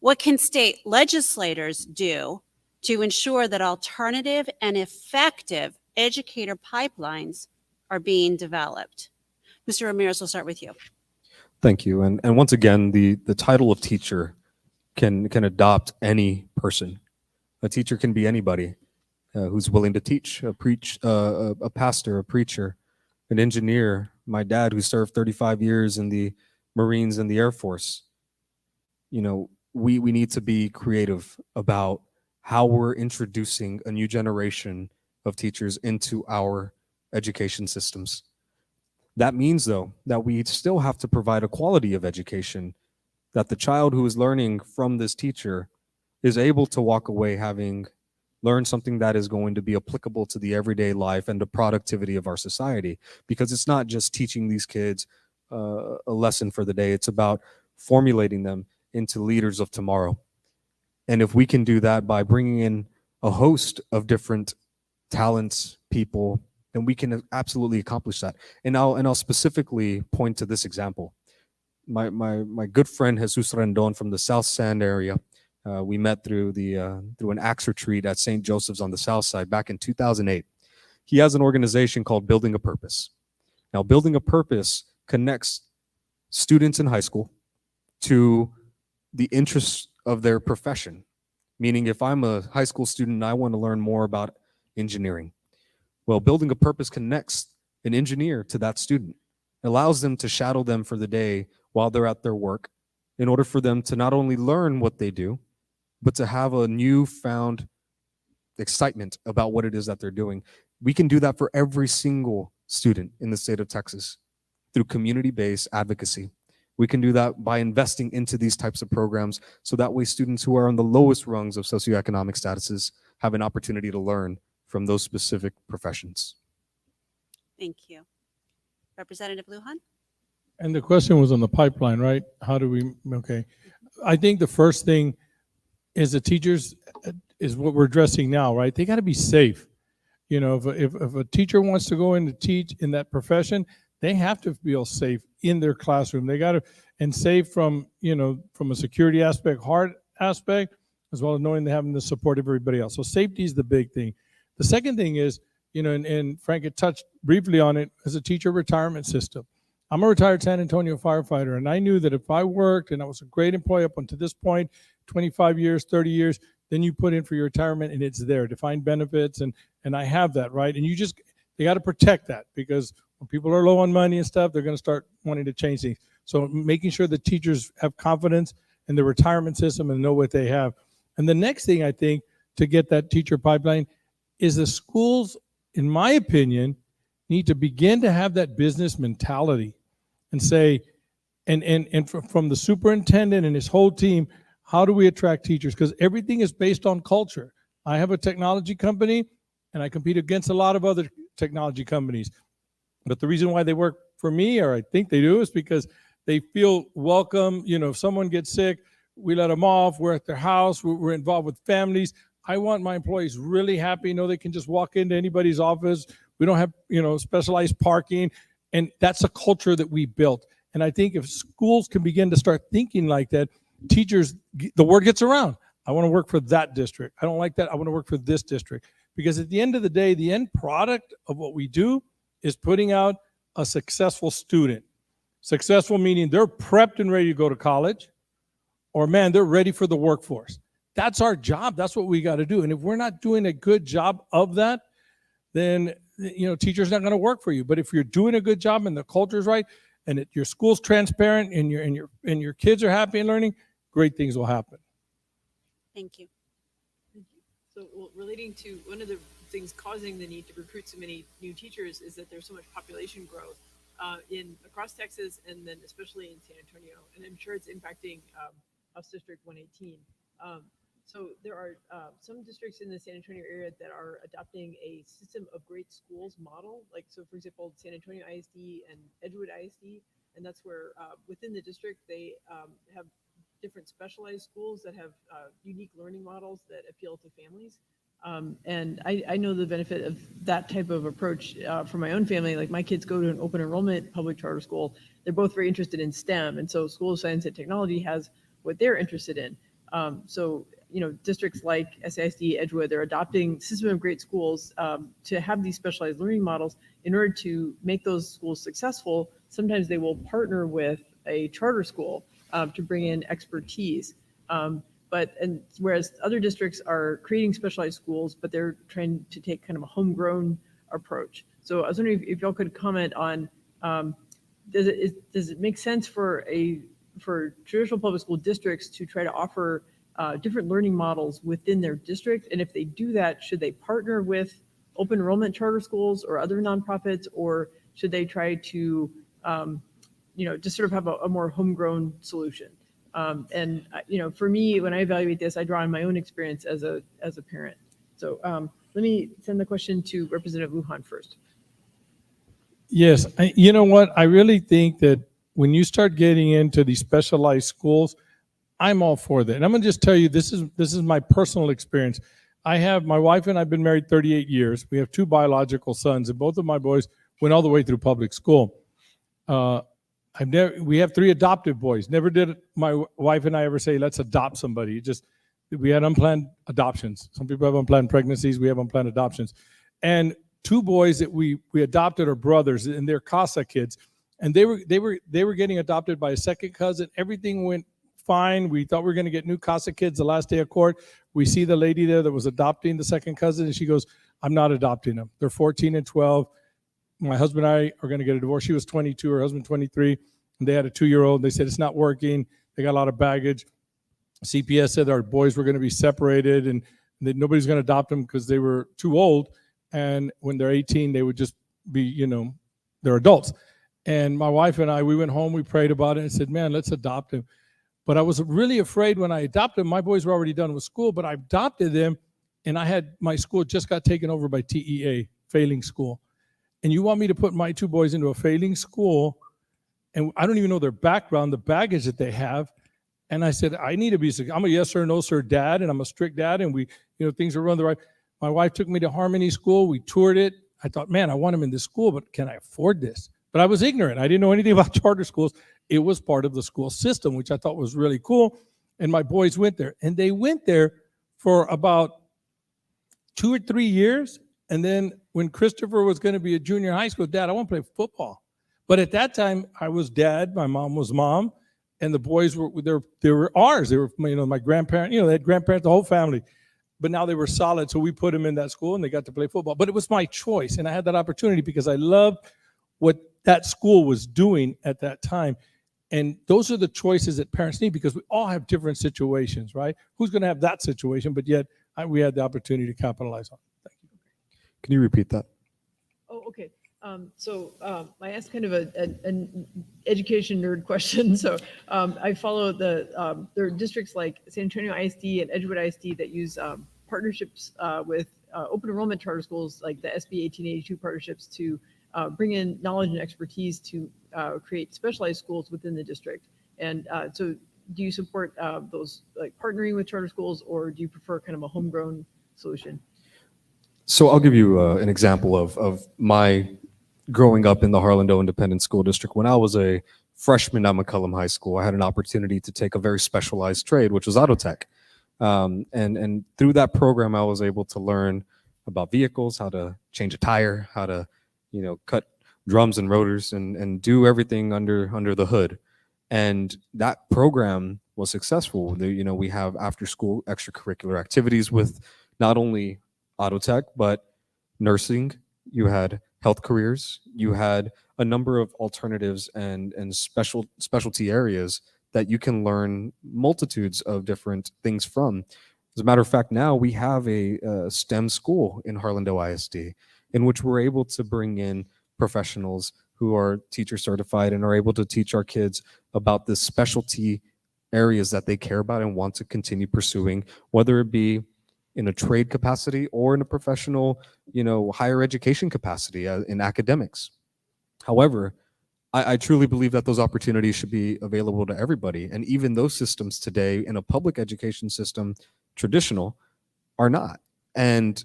what can state legislators do to ensure that alternative and effective educator pipelines are being developed? Mr. Ramirez, we'll start with you.
Thank you. And once again, the title of teacher can adopt any person. A teacher can be anybody who's willing to teach, a pastor, a preacher, an engineer. My dad, who served 35 years in the Marines and the Air Force. You know, we need to be creative about how we're introducing a new generation of teachers into our education systems. That means, though, that we still have to provide a quality of education, that the child who is learning from this teacher is able to walk away having learned something that is going to be applicable to the everyday life and the productivity of our society. Because it's not just teaching these kids a lesson for the day, it's about formulating them into leaders of tomorrow. And if we can do that by bringing in a host of different talents, people, then we can absolutely accomplish that. And I'll specifically point to this example. My good friend Jesus Rendon from the South Sand area, we met through an Acts retreat at St. Joseph's on the South Side back in 2008. He has an organization called Building a Purpose. Now, Building a Purpose connects students in high school to the interests of their profession. Meaning, if I'm a high school student and I want to learn more about engineering, well, Building a Purpose connects an engineer to that student, allows them to shadow them for the day while they're at their work, in order for them to not only learn what they do, but to have a newfound excitement about what it is that they're doing. We can do that for every single student in the state of Texas through community-based advocacy. We can do that by investing into these types of programs, so that way students who are on the lowest rungs of socioeconomic statuses have an opportunity to learn from those specific professions.
Thank you. Representative Lujan?
And the question was on the pipeline, right? How do we, okay. I think the first thing is the teachers is what we're addressing now, right? They got to be safe. You know, if a teacher wants to go in to teach in that profession, they have to feel safe in their classroom. They got to, and safe from, you know, from a security aspect, heart aspect, as well as knowing they having the support of everybody else. So safety is the big thing. The second thing is, you know, and Frank had touched briefly on it, as a teacher retirement system. I'm a retired San Antonio firefighter, and I knew that if I worked and I was a great employee up until this point, 25 years, 30 years, then you put in for your retirement and it's there, defined benefits, and I have that, right? And you just, they got to protect that, because when people are low on money and stuff, they're going to start wanting to change things. So making sure the teachers have confidence in the retirement system and know what they have. And the next thing I think to get that teacher pipeline is the schools, in my opinion, need to begin to have that business mentality and say, and from the superintendent and his whole team, how do we attract teachers? Because everything is based on culture. I have a technology company and I compete against a lot of other technology companies. But the reason why they work for me, or I think they do, is because they feel welcome. You know, if someone gets sick, we let them off. We're at their house. We're involved with families. I want my employees really happy, know they can just walk into anybody's office. We don't have, you know, specialized parking. And that's a culture that we built. And I think if schools can begin to start thinking like that, teachers, the word gets around. I want to work for that district. I don't like that. I want to work for this district. Because at the end of the day, the end product of what we do is putting out a successful student. Successful meaning they're prepped and ready to go to college, or man, they're ready for the workforce. That's our job. That's what we got to do. And if we're not doing a good job of that, then, you know, teachers not going to work for you. But if you're doing a good job and the culture's right, and your school's transparent, and your kids are happy and learning, great things will happen.
Thank you.
So, well, relating to one of the things causing the need to recruit so many new teachers is that there's so much population growth across Texas, and then especially in San Antonio, and I'm sure it's impacting House District 118. So there are some districts in the San Antonio area that are adopting a system of great schools model. Like, so for example, San Antonio ISD and Edgewood ISD, and that's where within the district they have different specialized schools that have unique learning models that appeal to families. And I know the benefit of that type of approach for my own family. Like, my kids go to an open enrollment public charter school. They're both very interested in STEM. And so School of Science and Technology has what they're interested in. So, you know, districts like SAISD, Edgewood, they're adopting system of great schools to have these specialized learning models. In order to make those schools successful, sometimes they will partner with a charter school to bring in expertise. And whereas other districts are creating specialized schools, but they're trying to take kind of a homegrown approach. So I was wondering if y'all could comment on, does it make sense for traditional public school districts to try to offer different learning models within their district? And if they do that, should they partner with open enrollment charter schools or other nonprofits, or should they try to, just sort of have a more homegrown solution? For me, when I evaluate this, I draw on my own experience as a parent. So let me send the question to Representative Lujan first.
Yes, you know what? I really think that when you start getting into these specialized schools, I'm all for that. And I'm going to just tell you, this is my personal experience. My wife and I have been married 38 years. We have 2 biological sons, and both of my boys went all the way through public school. We have 3 adoptive boys. Never did my wife and I ever say, let's adopt somebody. We had unplanned adoptions. Some people have unplanned pregnancies. We have unplanned adoptions. And 2 boys that we adopted are brothers, and they're Casa kids. And they were getting adopted by a second cousin. Everything went fine. We thought we were going to get new Casa kids the last day of court. We see the lady there that was adopting the second cousin, and she goes, I'm not adopting them. They're 14 and 12. My husband and I are going to get a divorce. She was 22, her husband 23, and they had a 2-year-old. They said it's not working. They got a lot of baggage. CPS said our boys were going to be separated, and that nobody's going to adopt them because they were too old. And when they're 18, they would just be, they're adults. And my wife and I, we went home, we prayed about it and said, man, let's adopt him. But I was really afraid when I adopted him. My boys were already done with school, but I adopted them, and my school just got taken over by TEA, failing school. And you want me to put my two boys into a failing school, and I don't even know their background, the baggage that they have. And I said, I need to be, I'm a yes sir, no sir dad, and I'm a strict dad, and things are run the right. My wife took me to Harmony School. We toured it. I thought, man, I want him in this school, but can I afford this? But I was ignorant. I didn't know anything about charter schools. It was part of the school system, which I thought was really cool. And my boys went there. And they went there for about 2 or 3 years. And then when Christopher was going to be a junior high school, Dad, I want to play football. But at that time, I was dad, my mom was mom, and the boys were they were ours. They were, my grandparents, they had grandparents, the whole family. But now they were solid, so we put them in that school, and they got to play football. But it was my choice, and I had that opportunity because I loved what that school was doing at that time. And those are the choices that parents need, because we all have different situations, right? Who's going to have that situation? But yet we had the opportunity to capitalize on it. Thank you.
Can you repeat that?
Oh, okay. I asked kind of an education nerd question. So I follow there are districts like San Antonio ISD and Edgewood ISD that use partnerships with open enrollment charter schools, like the SB 1882 partnerships, to bring in knowledge and expertise to create specialized schools within the district. And so do you support those, like partnering with charter schools, or do you prefer kind of a homegrown solution?
So I'll give you an example of my growing up in the Harlandale Independent School District. When I was a freshman at McCullum High School, I had an opportunity to take a very specialized trade, which was auto tech. And through that program, I was able to learn about vehicles, how to change a tire, how to, cut drums and rotors, and do everything under the hood. And that program was successful. We have after school extracurricular activities with not only auto tech, but nursing. You had health careers. You had a number of alternatives and specialty areas that you can learn multitudes of different things from. As a matter of fact, now we have a STEM school in Harlandale ISD, in which we're able to bring in professionals who are teacher certified and are able to teach our kids about the specialty areas that they care about and want to continue pursuing, whether it be in a trade capacity or in a professional, higher education capacity in academics. However, I truly believe that those opportunities should be available to everybody. And even those systems today in a public education system, traditional, are not. And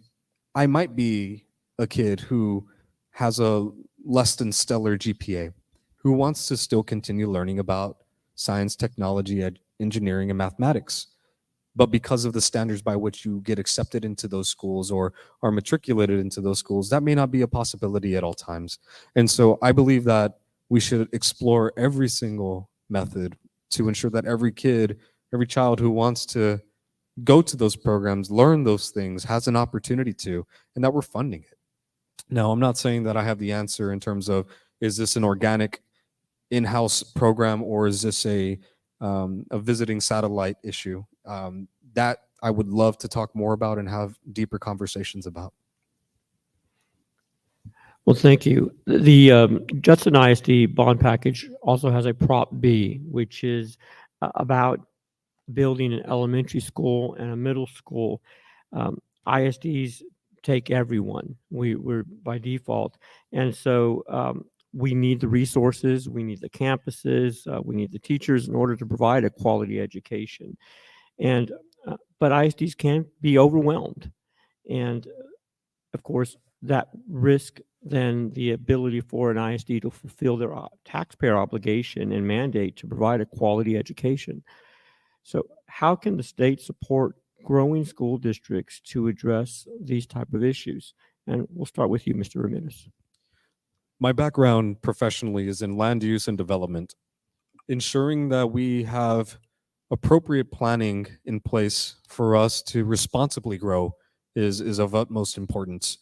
I might be a kid who has a less than stellar GPA, who wants to still continue learning about science, technology, engineering, and mathematics. But because of the standards by which you get accepted into those schools or are matriculated into those schools, that may not be a possibility at all times. And so I believe that we should explore every single method to ensure that every kid, every child who wants to go to those programs, learn those things, has an opportunity to, and that we're funding it. Now, I'm not saying that I have the answer in terms of, is this an organic in-house program, or is this a visiting satellite issue? That I would love to talk more about and have deeper conversations about.
Well, thank you. The Judson ISD bond package also has a Prop B, which is about building an elementary school and a middle school. ISDs take everyone. We're by default. And so we need the resources, we need the campuses, we need the teachers in order to provide a quality education. And but ISDs can be overwhelmed. And of course, that risk then the ability for an ISD to fulfill their taxpayer obligation and mandate to provide a quality education. So how can the state support growing school districts to address these type of issues? And we'll start with you, Mr. Ramirez.
My background professionally is in land use and development. Ensuring that we have appropriate planning in place for us to responsibly grow is of utmost importance.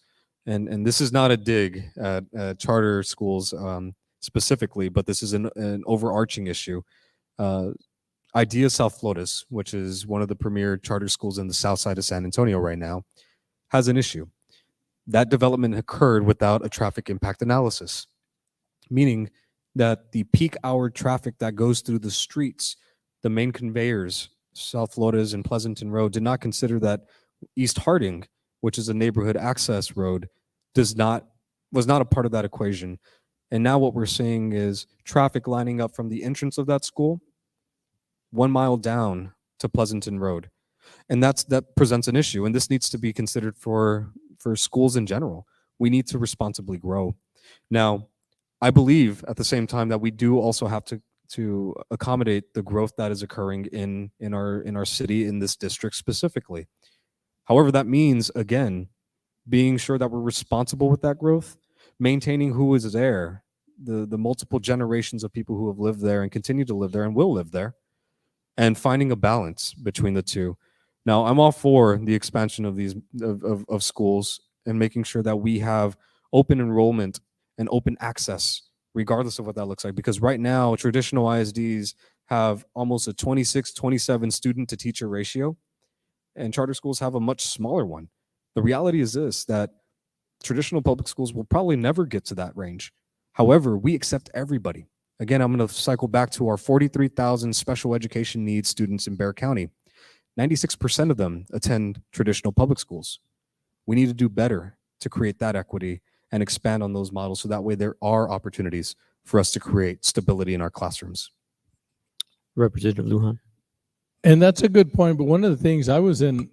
And this is not a dig at charter schools specifically, but this is an overarching issue. IDEA South Flores, which is one of the premier charter schools in the south side of San Antonio right now, has an issue. That development occurred without a traffic impact analysis, meaning that the peak hour traffic that goes through the streets, the main conveyors, South Florida's and Pleasanton Road, did not consider that East Harding, which is a neighborhood access road, was not a part of that equation. And now what we're seeing is traffic lining up from the entrance of that school 1 mile down to Pleasanton Road. And that presents an issue. And this needs to be considered for schools in general. We need to responsibly grow. Now, I believe at the same time that we do also have to accommodate the growth that is occurring in our city, in this district specifically. However, that means, again, being sure that we're responsible with that growth, maintaining who is there, the multiple generations of people who have lived there and continue to live there and will live there, and finding a balance between the two. Now, I'm all for the expansion of these of schools and making sure that we have open enrollment and open access, regardless of what that looks like. Because right now, traditional ISDs have almost a 26-27 student to teacher ratio, and charter schools have a much smaller one. The reality is this, that traditional public schools will probably never get to that range. However, we accept everybody. Again, I'm going to cycle back to our 43,000 special education needs students in Bexar County. 96% of them attend traditional public schools. We need to do better to create that equity and expand on those models so that way there are opportunities for us to create stability in our classrooms.
Representative Lujan.
And that's a good point. But one of the things, I was in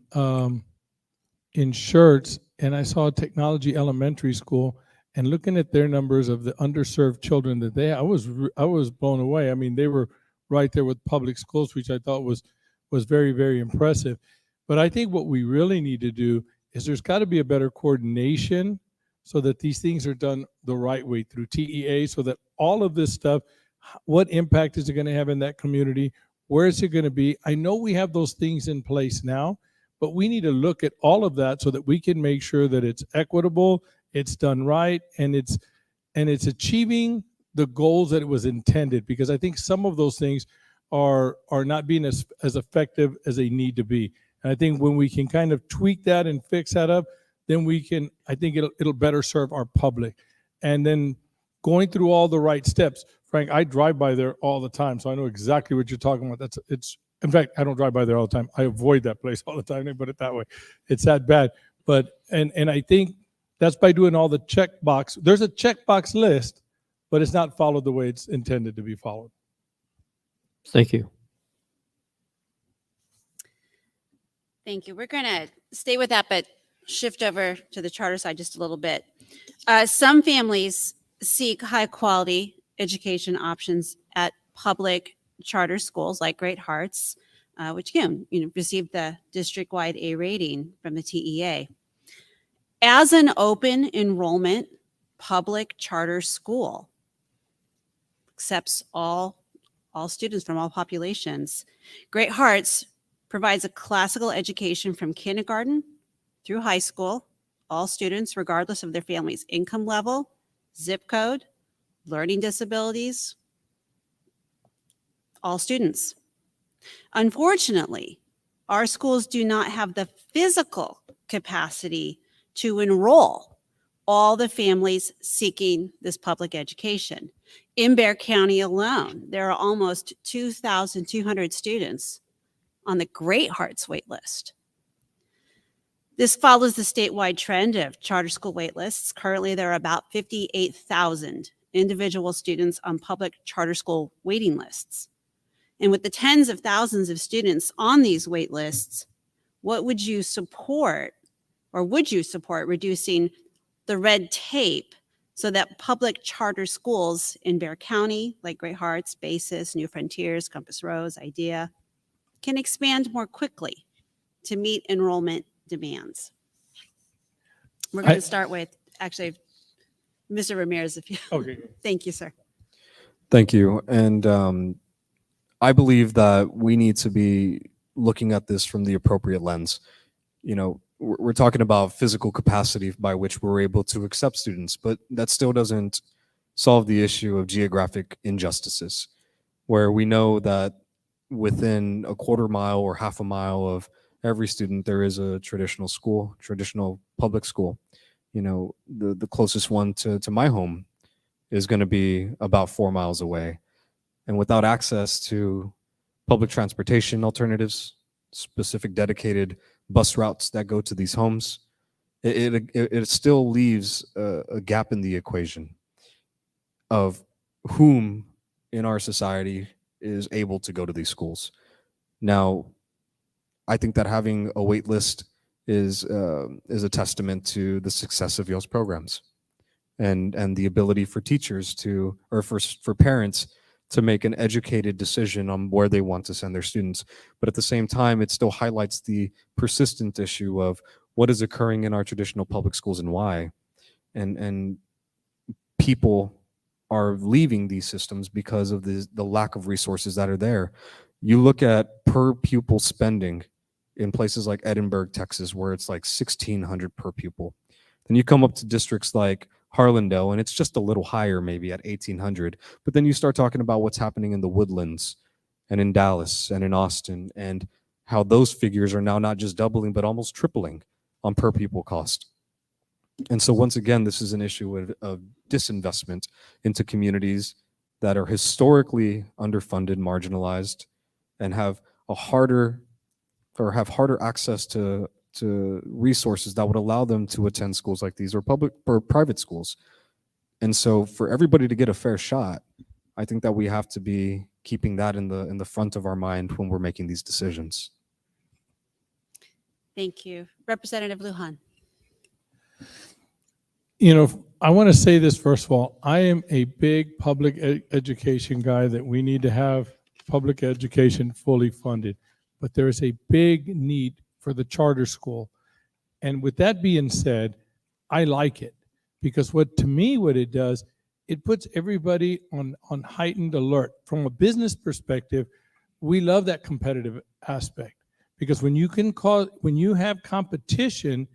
Schertz, and I saw Technology Elementary School, and looking at their numbers of the underserved children that I was blown away. I mean, they were right there with public schools, which I thought was very, very impressive. But I think what we really need to do is there's got to be a better coordination so that these things are done the right way through TEA, so that all of this stuff, what impact is it going to have in that community? Where is it going to be? I know we have those things in place now, but we need to look at all of that so that we can make sure that it's equitable, it's done right, and it's achieving the goals that it was intended. Because I think some of those things are not being as effective as they need to be. And I think when we can kind of tweak that and fix that up, then I think it'll better serve our public. And then going through all the right steps. Frank, I drive by there all the time, so I know exactly what you're talking about. In fact, I don't drive by there all the time. I avoid that place all the time. Let me put it that way. It's that bad. But and I think that's by doing all the checkbox. There's a checkbox list, but it's not followed the way it's intended to be followed.
Thank you.
Thank you. We're going to stay with that, but shift over to the charter side just a little bit. Some families seek high quality education options at public charter schools like Great Hearts, which again, received the district-wide A rating from the TEA. As an open enrollment public charter school, accepts all students from all populations, Great Hearts provides a classical education from kindergarten through high school, all students, regardless of their family's income level, zip code, learning disabilities, all students. Unfortunately, our schools do not have the physical capacity to enroll all the families seeking this public education. In Bexar County alone, there are almost 2,200 students on the Great Hearts wait list. This follows the statewide trend of charter school wait lists. Currently, there are about 58,000 individual students on public charter school waiting lists. And with the tens of thousands of students on these wait lists, what would you support, or would you support reducing the red tape so that public charter schools in Bexar County, like Great Hearts, Basis, New Frontiers, Compass Rose, IDEA, can expand more quickly to meet enrollment demands? We're going to start with, actually, Mr. Ramirez. If you,
Okay.
Thank you, sir.
Thank you. And I believe that we need to be looking at this from the appropriate lens. We're talking about physical capacity by which we're able to accept students, but that still doesn't solve the issue of geographic injustices, where we know that within a quarter mile or half a mile of every student, there is a traditional school, traditional public school. The closest one to my home is going to be about 4 miles away. And without access to public transportation alternatives, specific dedicated bus routes that go to these homes, it still leaves a gap in the equation of whom in our society is able to go to these schools. Now, I think that having a wait list is a testament to the success of y'all's programs and the ability for teachers to, or for parents to make an educated decision on where they want to send their students. But at the same time, it still highlights the persistent issue of what is occurring in our traditional public schools and why. And people are leaving these systems because of the lack of resources that are there. You look at per pupil spending in places like Edinburgh, Texas, where it's like $1,600 per pupil. Then you come up to districts like Harlandale, and it's just a little higher, maybe at $1,800. But then you start talking about what's happening in the Woodlands and in Dallas and in Austin, and how those figures are now not just doubling, but almost tripling on per pupil cost. And so once again, this is an issue of disinvestment into communities that are historically underfunded, marginalized, and have harder access to resources that would allow them to attend schools like these, or public or private schools. And so for everybody to get a fair shot, I think that we have to be keeping that in the front of our mind when we're making these decisions.
Thank you. Representative Lujan.
You know, I want to say this first of all. I am a big public education guy, that we need to have public education fully funded. But there is a big need for the charter school. And with that being said, I like it, because what it does, it puts everybody on heightened alert. From a business perspective, we love that competitive aspect, because when you have competition,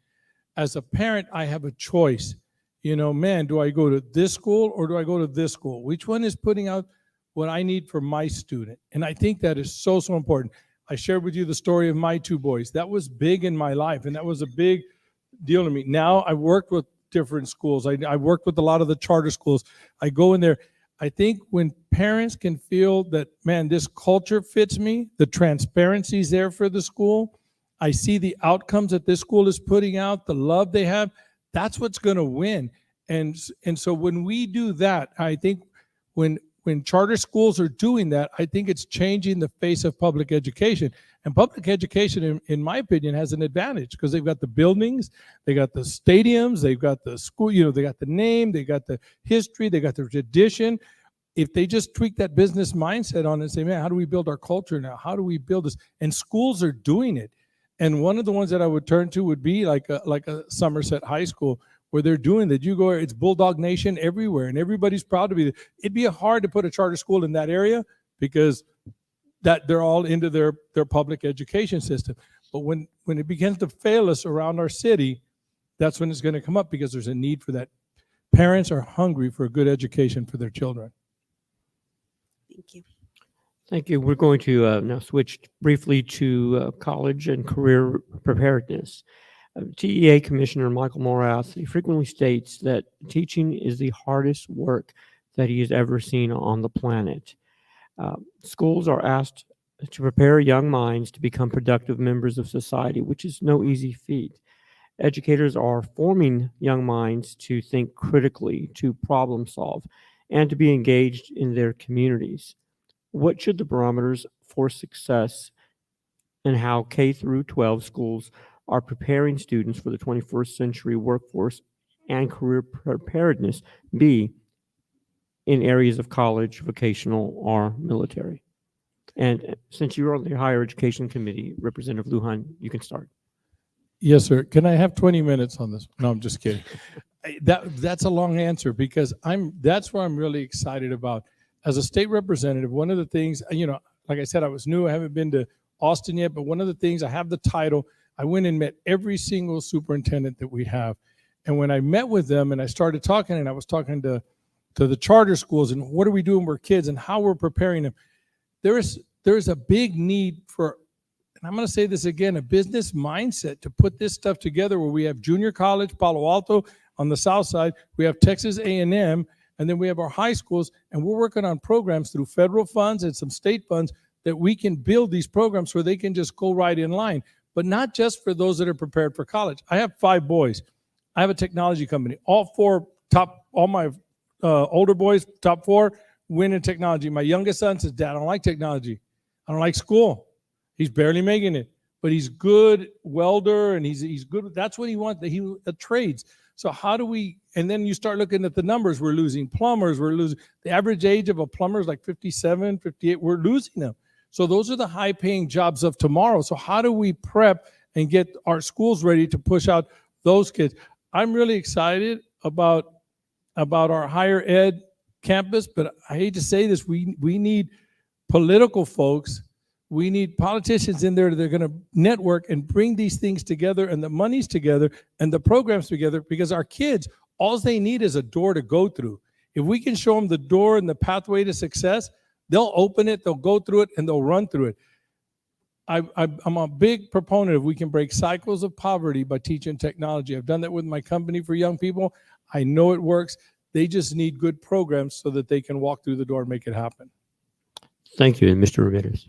as a parent, I have a choice. You know, man, do I go to this school or do I go to this school? Which one is putting out what I need for my student? And I think that is so, so important. I shared with you the story of my two boys. That was big in my life, and that was a big deal to me. Now I worked with different schools. I worked with a lot of the charter schools. I go in there. I think when parents can feel that, man, this culture fits me, the transparency is there for the school, I see the outcomes that this school is putting out, the love they have, that's what's going to win. And so when we do that, I think when charter schools are doing that, I think it's changing the face of public education. And public education, in my opinion, has an advantage, because they've got the buildings, they got the stadiums, they've got the school, you know, they got the name, they got the history, they got the tradition. If they just tweak that business mindset on it and say, man, how do we build our culture now? How do we build this? And schools are doing it. And one of the ones that I would turn to would be like a Somerset High School, where they're doing that. You go, it's Bulldog Nation everywhere, and everybody's proud to be there. It'd be hard to put a charter school in that area, because that they're all into their public education system. But when it begins to fail us around our city, that's when it's going to come up, because there's a need for that. Parents are hungry for a good education for their children.
Thank you.
Thank you. We're going to now switch briefly to college and career preparedness. TEA Commissioner Michael Morath, he frequently states that teaching is the hardest work that he has ever seen on the planet. Schools are asked to prepare young minds to become productive members of society, which is no easy feat. Educators are forming young minds to think critically, to problem solve, and to be engaged in their communities. What should the barometers for success, and how K through 12 schools are preparing students for the 21st century workforce and career preparedness be in areas of college, vocational, or military? And since you're on the Higher Education Committee, Representative Lujan, you can start.
Yes, sir. Can I have 20 minutes on this? No, I'm just kidding. That's a long answer, because that's what I'm really excited about. As a state representative, one of the things, you know, like I said, I was new. I haven't been to Austin yet, but one of the things, I have the title. I went and met every single superintendent that we have. And when I met with them and I started talking, and I was talking to the charter schools and what are we doing with kids and how we're preparing them, there is a big need for, and I'm going to say this again, a business mindset to put this stuff together, where we have junior college, Palo Alto on the south side, we have Texas A&M, And then we have our high schools, and we're working on programs through federal funds and some state funds that we can build these programs where they can just go right in line, but not just for those that are prepared for college. I have 5 boys. I have a technology company. All my older boys, top 4, win in technology. My youngest son says, Dad, I don't like technology. I don't like school. He's barely making it, but he's good welder and he's good. That's what he wants. He trades. So how do we, and then you start looking at the numbers. We're losing plumbers. We're losing, the average age of a plumber is like 57, 58. We're losing them. So those are the high paying jobs of tomorrow. So how do we prep and get our schools ready to push out those kids? I'm really excited about our higher ed campus, but I hate to say this, we need political folks. We need politicians in there that are going to network and bring these things together and the monies together and the programs together, because our kids, all they need is a door to go through. If we can show them the door and the pathway to success, they'll open it, they'll go through it, and they'll run through it. I'm a big proponent of we can break cycles of poverty by teaching technology. I've done that with my company for young people. I know it works. They just need good programs so that they can walk through the door and make it happen.
Thank you. And Mr. Ramirez.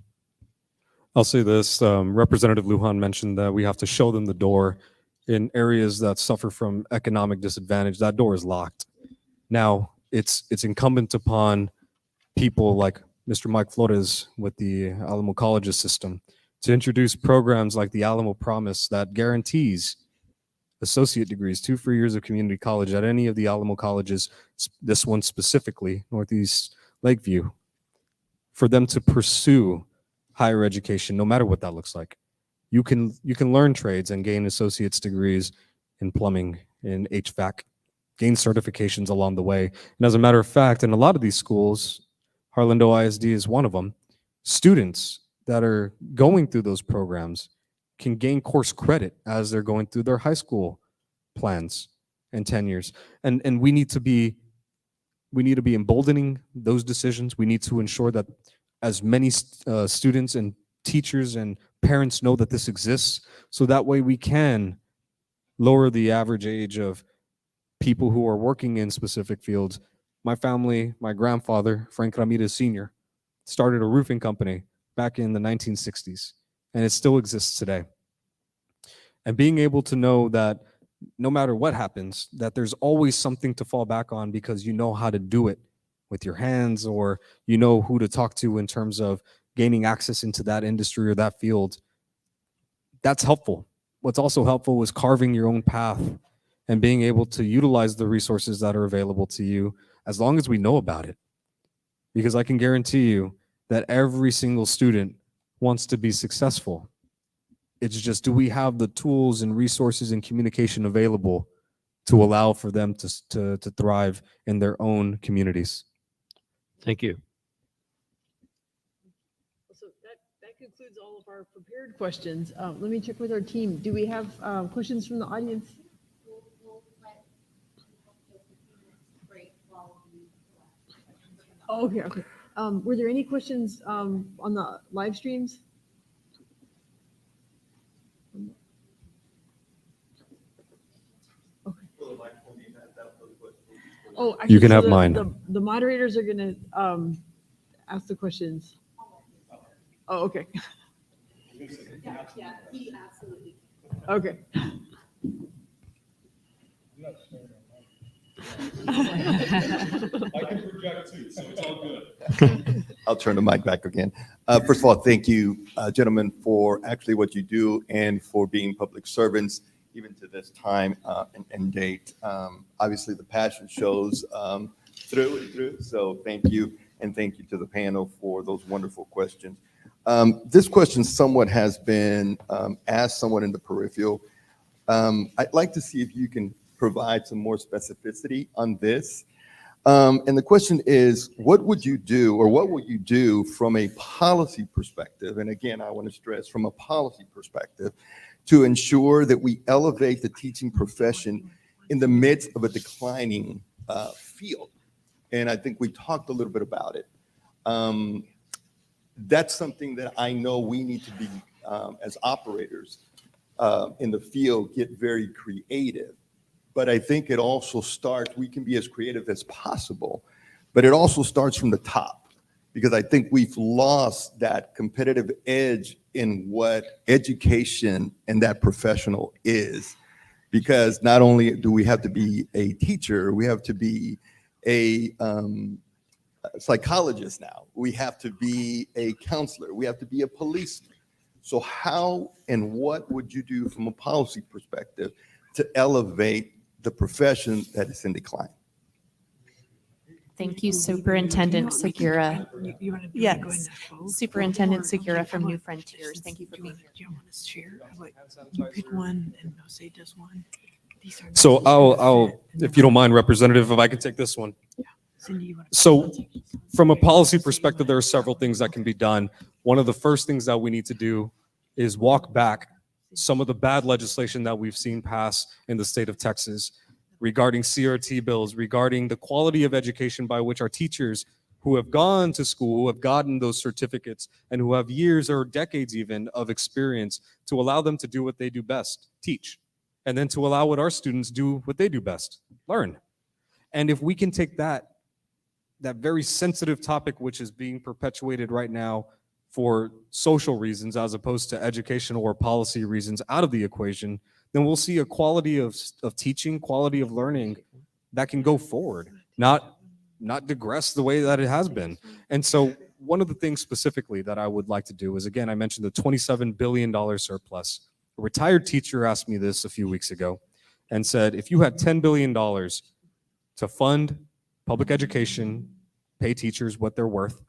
I'll say this, Representative Lujan mentioned that we have to show them the door in areas that suffer from economic disadvantage. That door is locked. Now, it's incumbent upon people like Mr. Mike Flores with the Alamo Colleges system to introduce programs like the Alamo Promise that guarantees associate degrees, 2 free years of community college at any of the Alamo colleges, this one specifically, Northeast Lakeview, for them to pursue higher education, no matter what that looks like. You can learn trades and gain associate's degrees in plumbing, in HVAC, gain certifications along the way. And as a matter of fact, in a lot of these schools, Harlando ISD is one of them, students that are going through those programs can gain course credit as they're going through their high school plans and tenures. And we need to be emboldening those decisions. We need to ensure that as many students and teachers and parents know that this exists, so that way we can lower the average age of people who are working in specific fields. My family, my grandfather, Frank Ramirez Sr., started a roofing company back in the 1960s, and it still exists today. And being able to know that no matter what happens, that there's always something to fall back on because you know how to do it with your hands, or you know who to talk to in terms of gaining access into that industry or that field, that's helpful. What's also helpful is carving your own path and being able to utilize the resources that are available to you as long as we know about it. Because I can guarantee you that every single student wants to be successful. It's just, do we have the tools and resources and communication available to allow for them to thrive in their own communities?
Thank you.
So that concludes all of our prepared questions. Let me check with our team. Do we have questions from the audience? Oh, okay, okay. Were there any questions on the live streams? Okay. Oh, actually,
You can have
the,
mine.
The moderators are going to ask the questions. Oh, okay.
Yeah, he absolutely.
Okay.
I can project too, so it's all good.
I'll turn the mic back again. First of all, thank you, gentlemen, for actually what you do and for being public servants, even to this time and date. Obviously, the passion shows through and through. So thank you, and thank you to the panel for those wonderful questions. This question somewhat has been asked somewhat in the peripheral. I'd like to see if you can provide some more specificity on this. And the question is, what would you do, or what would you do from a policy perspective? And again, I want to stress from a policy perspective to ensure that we elevate the teaching profession in the midst of a declining field. And I think we talked a little bit about it. That's something that I know we need to be, as operators in the field, get very creative but I think it also starts, we can be as creative as possible, but it also starts from the top, because I think we've lost that competitive edge in what education and that professional is. Because not only do we have to be a teacher, we have to be a psychologist now. We have to be a counselor. We have to be a policeman. So how and what would you do from a policy perspective to elevate the profession that is in decline?
Thank you, Superintendent Segura. Yes, Superintendent Segura from New Frontiers. Thank you for being here.
Do you want to share? You pick one and Jose does one.
So I'll, if you don't mind, Representative, if I could take this one. So from a policy perspective, there are several things that can be done. One of the first things that we need to do is walk back some of the bad legislation that we've seen pass in the state of Texas regarding CRT bills, regarding the quality of education by which our teachers who have gone to school, who have gotten those certificates, and who have years or decades even of experience, to allow them to do what they do best, teach, and then to allow what our students do what they do best, learn. And if we can take that very sensitive topic, which is being perpetuated right now for social reasons as opposed to educational or policy reasons, out of the equation, then we'll see a quality of teaching, quality of learning that can go forward, not digress the way that it has been. And so one of the things specifically that I would like to do is, again, I mentioned the $27 billion surplus. A retired teacher asked me this a few weeks ago and said, if you had $10 billion to fund public education, pay teachers what they're worth,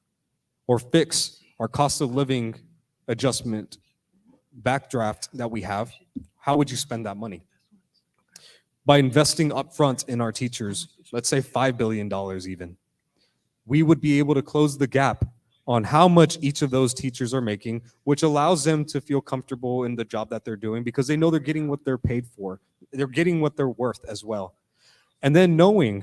or fix our cost of living adjustment backdraft that we have, how would you spend that money? By investing upfront in our teachers, let's say $5 billion even, we would be able to close the gap on how much each of those teachers are making, which allows them to feel comfortable in the job that they're doing because they know they're getting what they're paid for. They're getting what they're worth as well. And then knowing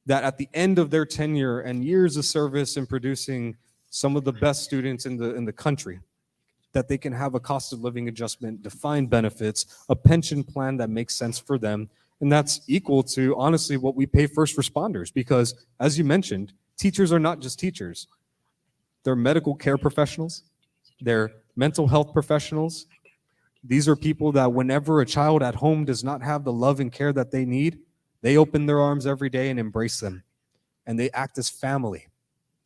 that at the end of their tenure and years of service in producing some of the best students in the country, that they can have a cost of living adjustment, defined benefits, a pension plan that makes sense for them. And that's equal to, honestly, what we pay first responders. Because, as you mentioned, teachers are not just teachers. They're medical care professionals. They're mental health professionals. These are people that whenever a child at home does not have the love and care that they need, they open their arms every day and embrace them. And they act as family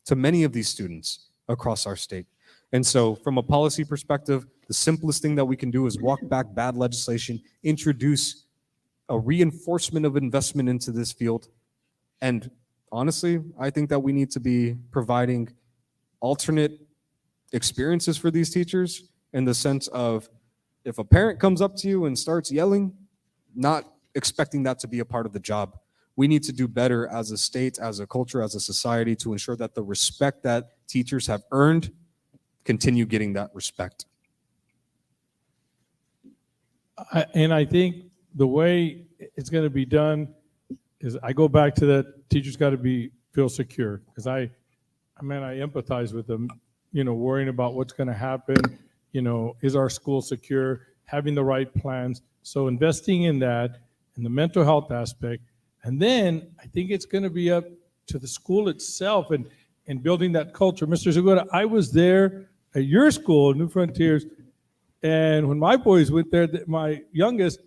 to many of these students across our state. And so from a policy perspective, the simplest thing that we can do is walk back bad legislation, introduce a reinforcement of investment into this field. And honestly, I think that we need to be providing alternate experiences for these teachers in the sense of, if a parent comes up to you and starts yelling, not expecting that to be a part of the job. We need to do better as a state, as a culture, as a society to ensure that the respect that teachers have earned continue getting that respect.
And I think the way it's going to be done is, I go back to that teachers got to feel secure, because I empathize with them, worrying about what's going to happen. Is our school secure, having the right plans. So investing in that and the mental health aspect. And then I think it's going to be up to the school itself and building that culture. Mr. Segura, I was there at your school, New Frontiers, and when my boys went there, my youngest,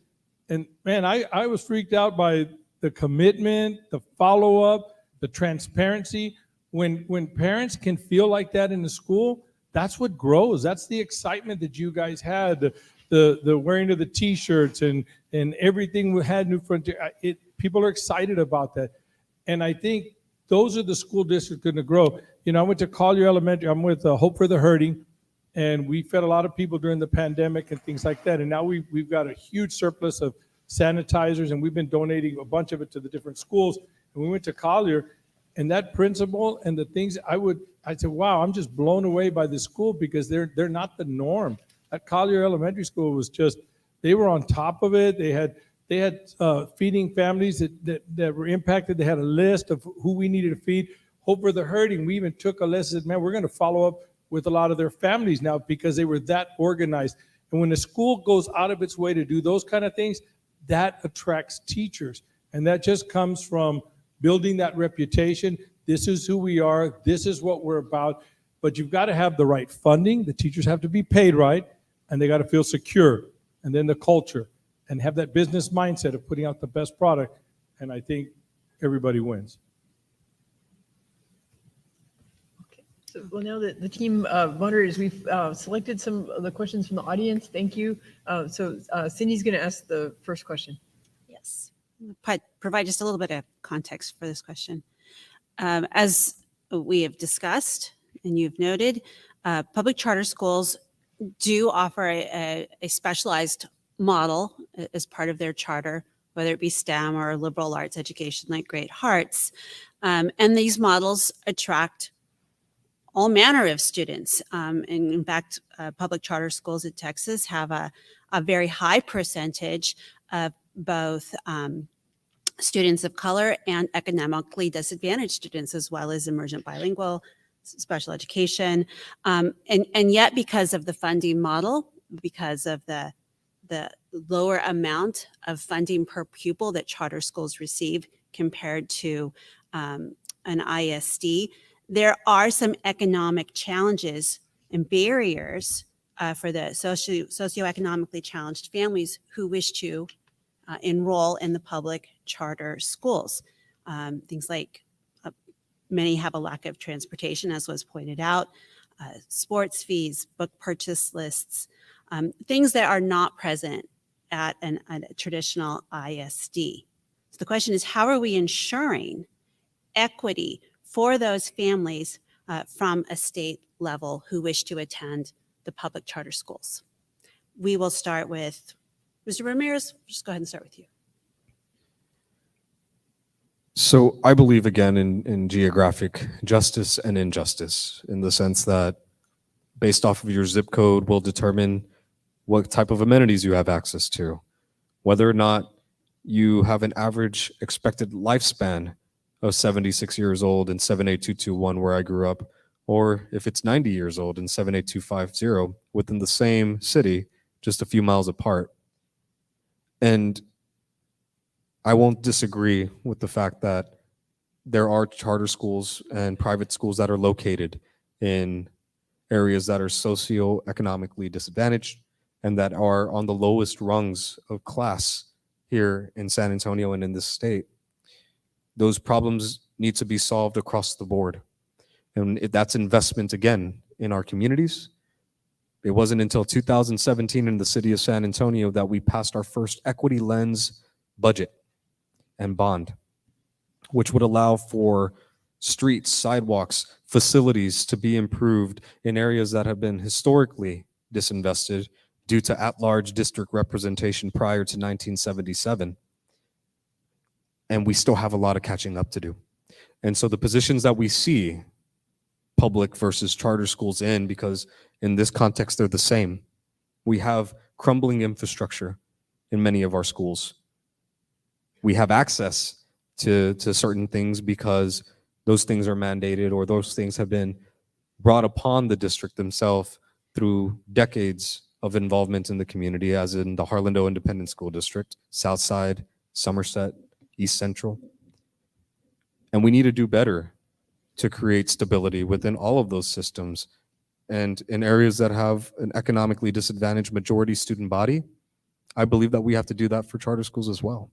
and man, I was freaked out by the commitment, the follow-up, the transparency. When parents can feel like that in the school, that's what grows. That's the excitement that you guys had, the wearing of the T-shirts and everything we had New Frontier. People are excited about that. And I think those are the school districts going to grow. I went to Collier Elementary. I'm with Hope for the Hurting, and we fed a lot of people during the pandemic and things like that. And now we've got a huge surplus of sanitizers, and we've been donating a bunch of it to the different schools. And we went to Collier, and that principal and the things I said, wow, I'm just blown away by this school, because they're not the norm. At Collier Elementary School was just, they were on top of it. They had feeding families that were impacted. They had a list of who we needed to feed. Hope for the Hurting, we even took a list and said, man, we're going to follow up with a lot of their families now, because they were that organized. And when the school goes out of its way to do those kind of things, that attracts teachers. And that just comes from building that reputation. This is who we are. This is what we're about. But you've got to have the right funding. The teachers have to be paid right, and they got to feel secure. And then the culture, and have that business mindset of putting out the best product. And I think everybody wins.
So, well, now that the team moderators, we've selected some of the questions from the audience. Thank you. So Cindy's going to ask the first question.
Yes. Provide just a little bit of context for this question. As we have discussed and you've noted, public charter schools do offer a specialized model as part of their charter, whether it be STEM or liberal arts education like Great Hearts. And these models attract all manner of students. And in fact, public charter schools in Texas have a very high percentage of both students of color and economically disadvantaged students, as well as emergent bilingual, special education. And yet, because of the funding model, because of the lower amount of funding per pupil that charter schools receive compared to an ISD, there are some economic challenges and barriers for the socioeconomically challenged families who wish to enroll in the public charter schools. Things like many have a lack of transportation, as was pointed out, sports fees, book purchase lists, things that are not present at a traditional ISD. So the question is, how are we ensuring equity for those families from a state level who wish to attend the public charter schools? We will start with Mr. Ramirez. Just go ahead and start with you.
So I believe, again, in geographic justice and injustice, in the sense that based off of your zip code will determine what type of amenities you have access to, whether or not you have an average expected lifespan of 76 years old in 78221 where I grew up, or if it's 90 years old in 78250 within the same city, just a few miles apart. And I won't disagree with the fact that there are charter schools and private schools that are located in areas that are socioeconomically disadvantaged and that are on the lowest rungs of class here in San Antonio and in this state. Those problems need to be solved across the board. And that's investment, again, in our communities. It wasn't until 2017 in the city of San Antonio that we passed our first equity lens budget and bond, which would allow for streets, sidewalks, facilities to be improved in areas that have been historically disinvested due to at-large district representation prior to 1977. And we still have a lot of catching up to do. And so the positions that we see public versus charter schools in, because in this context, they're the same. We have crumbling infrastructure in many of our schools. We have access to certain things because those things are mandated or those things have been brought upon the district themselves through decades of involvement in the community, as in the Harlandale Independent School District, Southside, Somerset, East Central. And we need to do better to create stability within all of those systems. And in areas that have an economically disadvantaged majority student body, I believe that we have to do that for charter schools as well.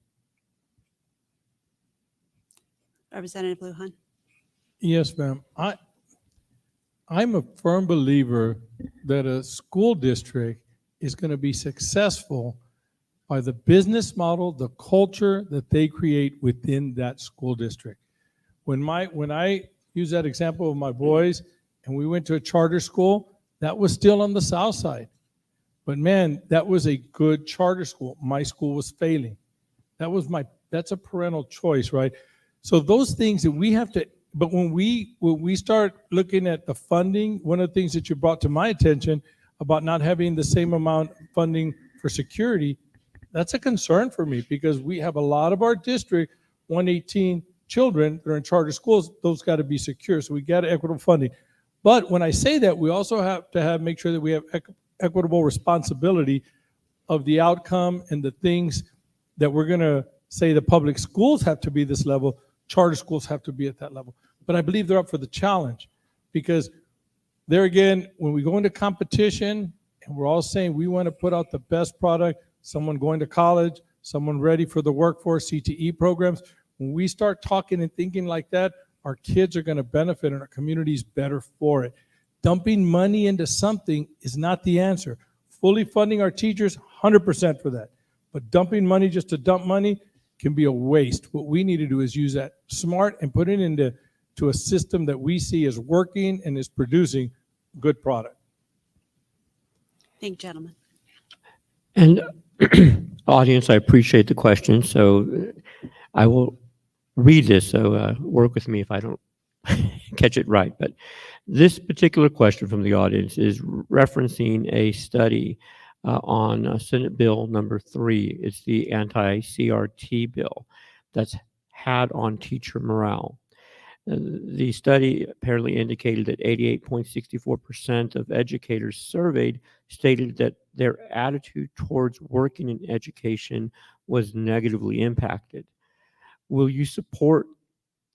Representative Lujan.
Yes, ma'am. I'm a firm believer that a school district is going to be successful by the business model, the culture that they create within that school district. When I use that example of my boys and we went to a charter school, that was still on the south side. But man, that was a good charter school. My school was failing. That's a parental choice, right? So those things that we have to, but when we start looking at the funding, one of the things that you brought to my attention about not having the same amount of funding for security, that's a concern for me because we have a lot of our district, 118 children that are in charter schools, those got to be secure. So we got equitable funding. But when I say that, we also have to make sure that we have equitable responsibility of the outcome and the things that we're going to say the public schools have to be this level, charter schools have to be at that level. But I believe they're up for the challenge, because there again, when we go into competition and we're all saying we want to put out the best product, someone going to college, someone ready for the workforce, CTE programs, when we start talking and thinking like that, our kids are going to benefit and our community's better for it. Dumping money into something is not the answer. Fully funding our teachers, 100% for that. But dumping money just to dump money can be a waste. What we need to do is use that smart and put it into a system that we see is working and is producing good product.
Thank you, gentlemen.
And audience, I appreciate the question. So I will read this. So work with me if I don't catch it right. But this particular question from the audience is referencing a study on Senate Bill number 3. It's the anti-CRT bill that's had on teacher morale. The study apparently indicated that 88.64% of educators surveyed stated that their attitude towards working in education was negatively impacted. Will you support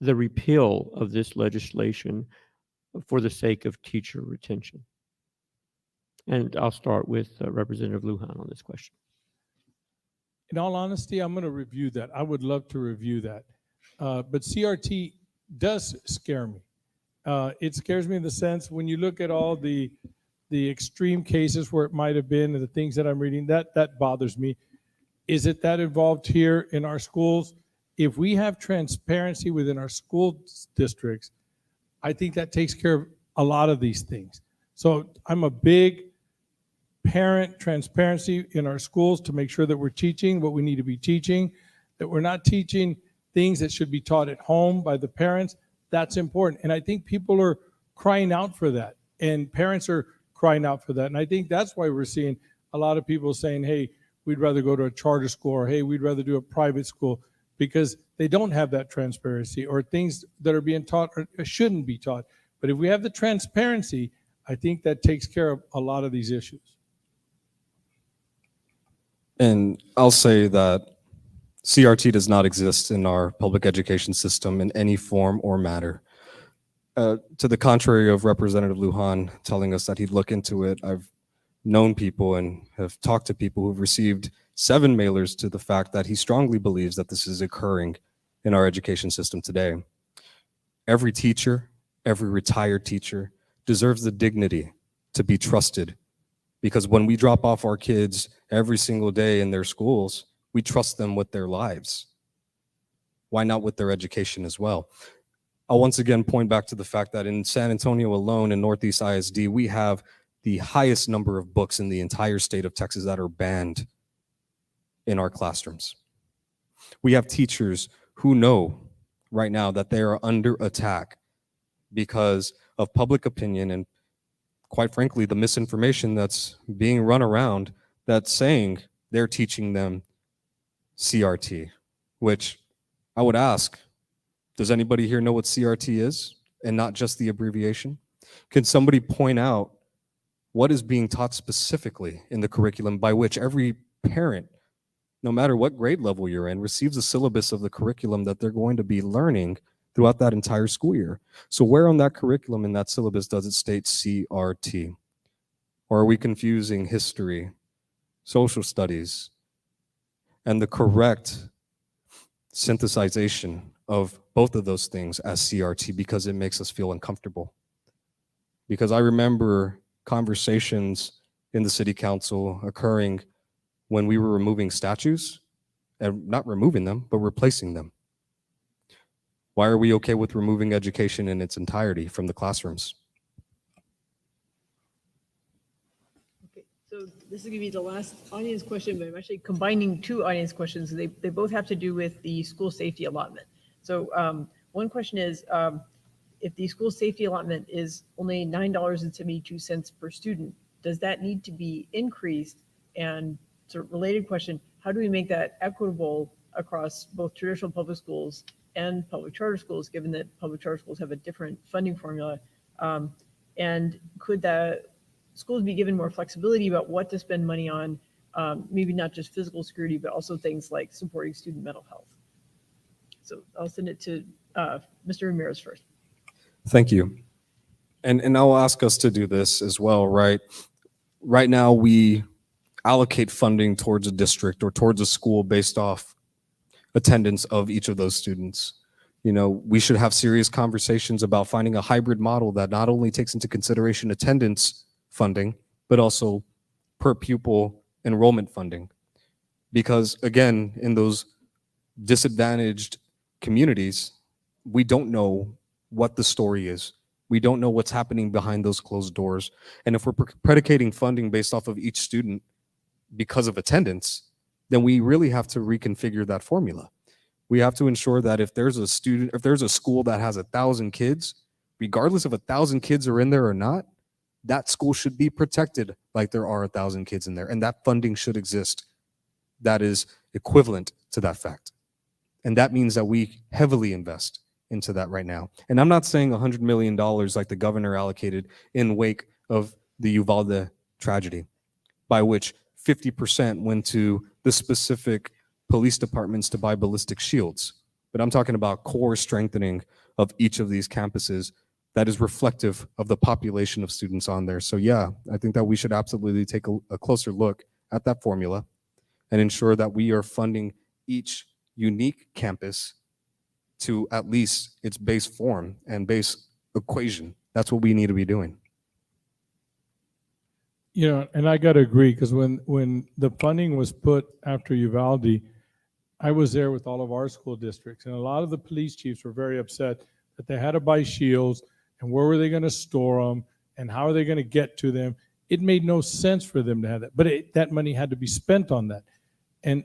the repeal of this legislation for the sake of teacher retention? And I'll start with Representative Lujan on this question.
In all honesty, I'm going to review that. I would love to review that. But CRT does scare me. It scares me in the sense when you look at all the extreme cases where it might have been and the things that I'm reading, that bothers me. Is it that involved here in our schools? If we have transparency within our school districts, I think that takes care of a lot of these things. So I'm a big parent transparency in our schools to make sure that we're teaching what we need to be teaching, that we're not teaching things that should be taught at home by the parents. That's important. And I think people are crying out for that, and parents are crying out for that. And I think that's why we're seeing a lot of people saying, hey, we'd rather go to a charter school, or hey, we'd rather do a private school, because they don't have that transparency, or things that are being taught or shouldn't be taught. But if we have the transparency, I think that takes care of a lot of these issues.
And I'll say that CRT does not exist in our public education system in any form or matter. To the contrary of Representative Lujan telling us that he'd look into it, I've known people and have talked to people who've received 7 mailers to the fact that he strongly believes that this is occurring in our education system today. Every teacher, every retired teacher deserves the dignity to be trusted, because when we drop off our kids every single day in their schools, we trust them with their lives. Why not with their education as well? I'll once again point back to the fact that in San Antonio alone, in Northeast ISD, we have the highest number of books in the entire state of Texas that are banned in our classrooms. We have teachers who know right now that they are under attack because of public opinion and, quite frankly, the misinformation that's being run around that's saying they're teaching them CRT, which I would ask, does anybody here know what CRT is and not just the abbreviation? Can somebody point out what is being taught specifically in the curriculum by which every parent, no matter what grade level you're in, receives a syllabus of the curriculum that they're going to be learning throughout that entire school year? So where on that curriculum in that syllabus does it state CRT? Or are we confusing history, social studies, and the correct synthesization of both of those things as CRT because it makes us feel uncomfortable? Because I remember conversations in the city council occurring when we were removing statues, and not removing them, but replacing them. Why are we okay with removing education in its entirety from the classrooms?
Okay, so this is going to be the last audience question, but I'm actually combining 2 audience questions. They both have to do with the school safety allotment. So one question is, if the school safety allotment is only $9.72 per student, does that need to be increased? And sort of related question, how do we make that equitable across both traditional public schools and public charter schools, given that public charter schools have a different funding formula? And could the schools be given more flexibility about what to spend money on maybe not just physical security, but also things like supporting student mental health. So I'll send it to Mr. Ramirez first.
Thank you. And I'll ask us to do this as well, right? Right now, we allocate funding towards a district or towards a school based off attendance of each of those students. You know, we should have serious conversations about finding a hybrid model that not only takes into consideration attendance funding, but also per pupil enrollment funding. Because again, in those disadvantaged communities, we don't know what the story is. We don't know what's happening behind those closed doors. And if we're predicating funding based off of each student because of attendance, then we really have to reconfigure that formula. We have to ensure that if there's a school that has 1,000 kids, regardless if 1,000 kids are in there or not, that school should be protected like there are 1,000 kids in there. And that funding should exist that is equivalent to that fact. And that means that we heavily invest into that right now. And I'm not saying $100 million like the governor allocated in wake of the Uvalde tragedy, by which 50% went to the specific police departments to buy ballistic shields. But I'm talking about core strengthening of each of these campuses that is reflective of the population of students on there. So yeah, I think that we should absolutely take a closer look at that formula and ensure that we are funding each unique campus to at least its base form and base equation. That's what we need to be doing.
You know, and I got to agree, because when the funding was put after Uvalde, I was there with all of our school districts, and a lot of the police chiefs were very upset that they had to buy shields, and where were they going to store them, and how are they going to get to them? It made no sense for them to have that, but that money had to be spent on that, and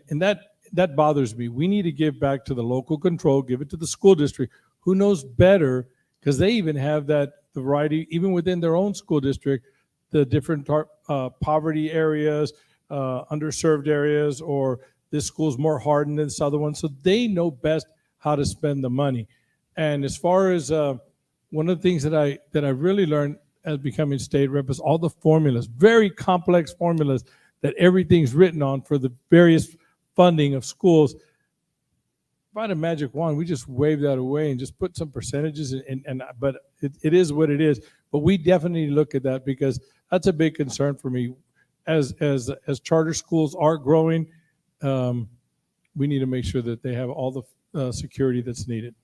that bothers me. We need to give back to the local control, give it to the school district, who knows better, because they even have that variety, even within their own school district, the different poverty areas, underserved areas, or this school's more hardened than this other one. So they know best how to spend the money. And as far as one of the things that I really learned as becoming state rep is all the formulas, very complex formulas that everything's written on for the various funding of schools. If I had a magic wand, we just wave that away and just put some percentages in, but it is what it is. But we definitely look at that, because that's a big concern for me. As charter schools are growing, we need to make sure that they have all the security that's needed.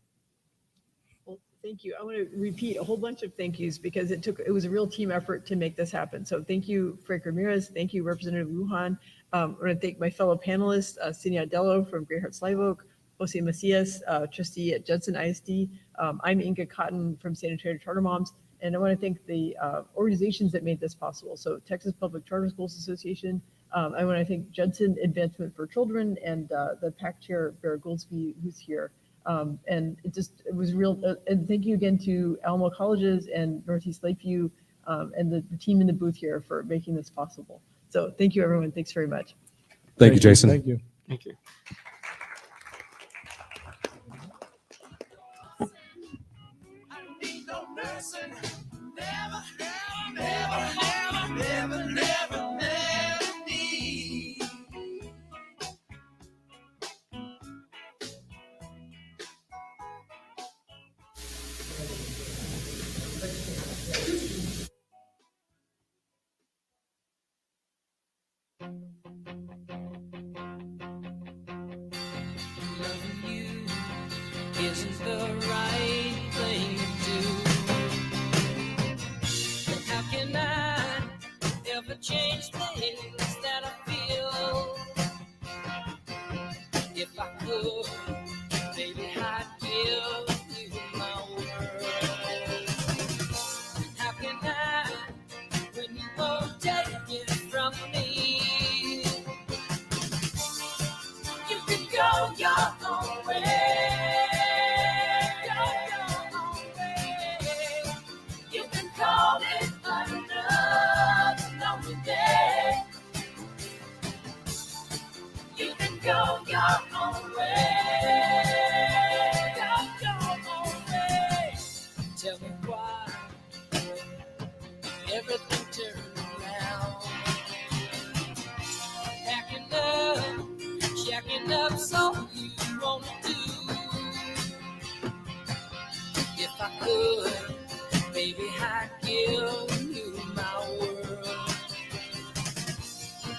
Well, thank you. I want to repeat a whole bunch of thank yous, because it was a real team effort to make this happen. So thank you, Frank Ramirez. Thank you, Representative Lujan. I want to thank my fellow panelists, Cindy Adello from Great Hearts Live Oak, Jose Macias, trustee at Judson ISD. I'm Inga Cotton from San Antonio Charter Moms. And I want to thank the organizations that made this possible. So Texas Public Charter Schools Association. I want to thank Judson Advancement for Children and the PAC chair, Barrett Goldsby, who's here. And it was real. And thank you again to Alamo Colleges and Northeast Lakeview and the team in the booth here for making this possible. So thank you, everyone. Thanks very much.
Thank you, Jason.
Thank you.
Thank you.
Loving you isn't the right thing to do. How can I ever change things that I feel? If I could, baby, I'd give you my world. How can I, when you won't take it from me? You can go your own way. Go your own way. You can call it another lonely day. You can go your own way. Go your own way. Tell me why everything turned around. that's all you want to do. If I could, baby, I'd give you my world.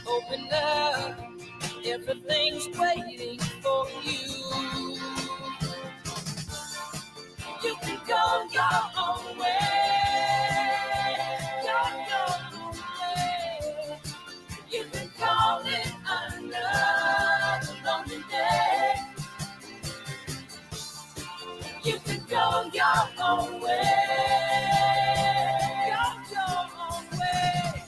Open up, everything's waiting for you. You can go your own way, your own way. You can call it another lonely day. You can go your own way, your own way.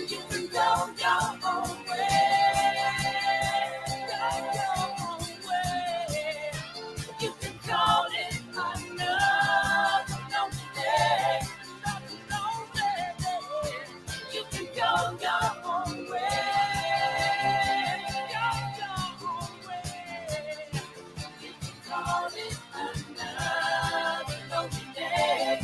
You can go your own way, your own way. You can call it another lonely day, another lonely day. You can go your own way, your own way. You can call it another lonely day.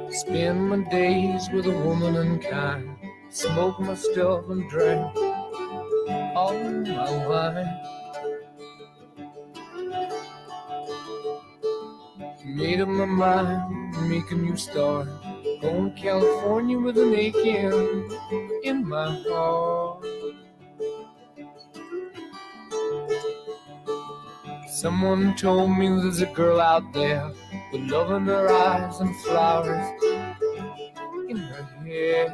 Spend my days with a woman unkind, smoke my stuff and drink all my wine. Made up my mind, make a new start, going to California with an aching in my heart. Someone told me there's a girl out there with love in her eyes and flowers in her hair.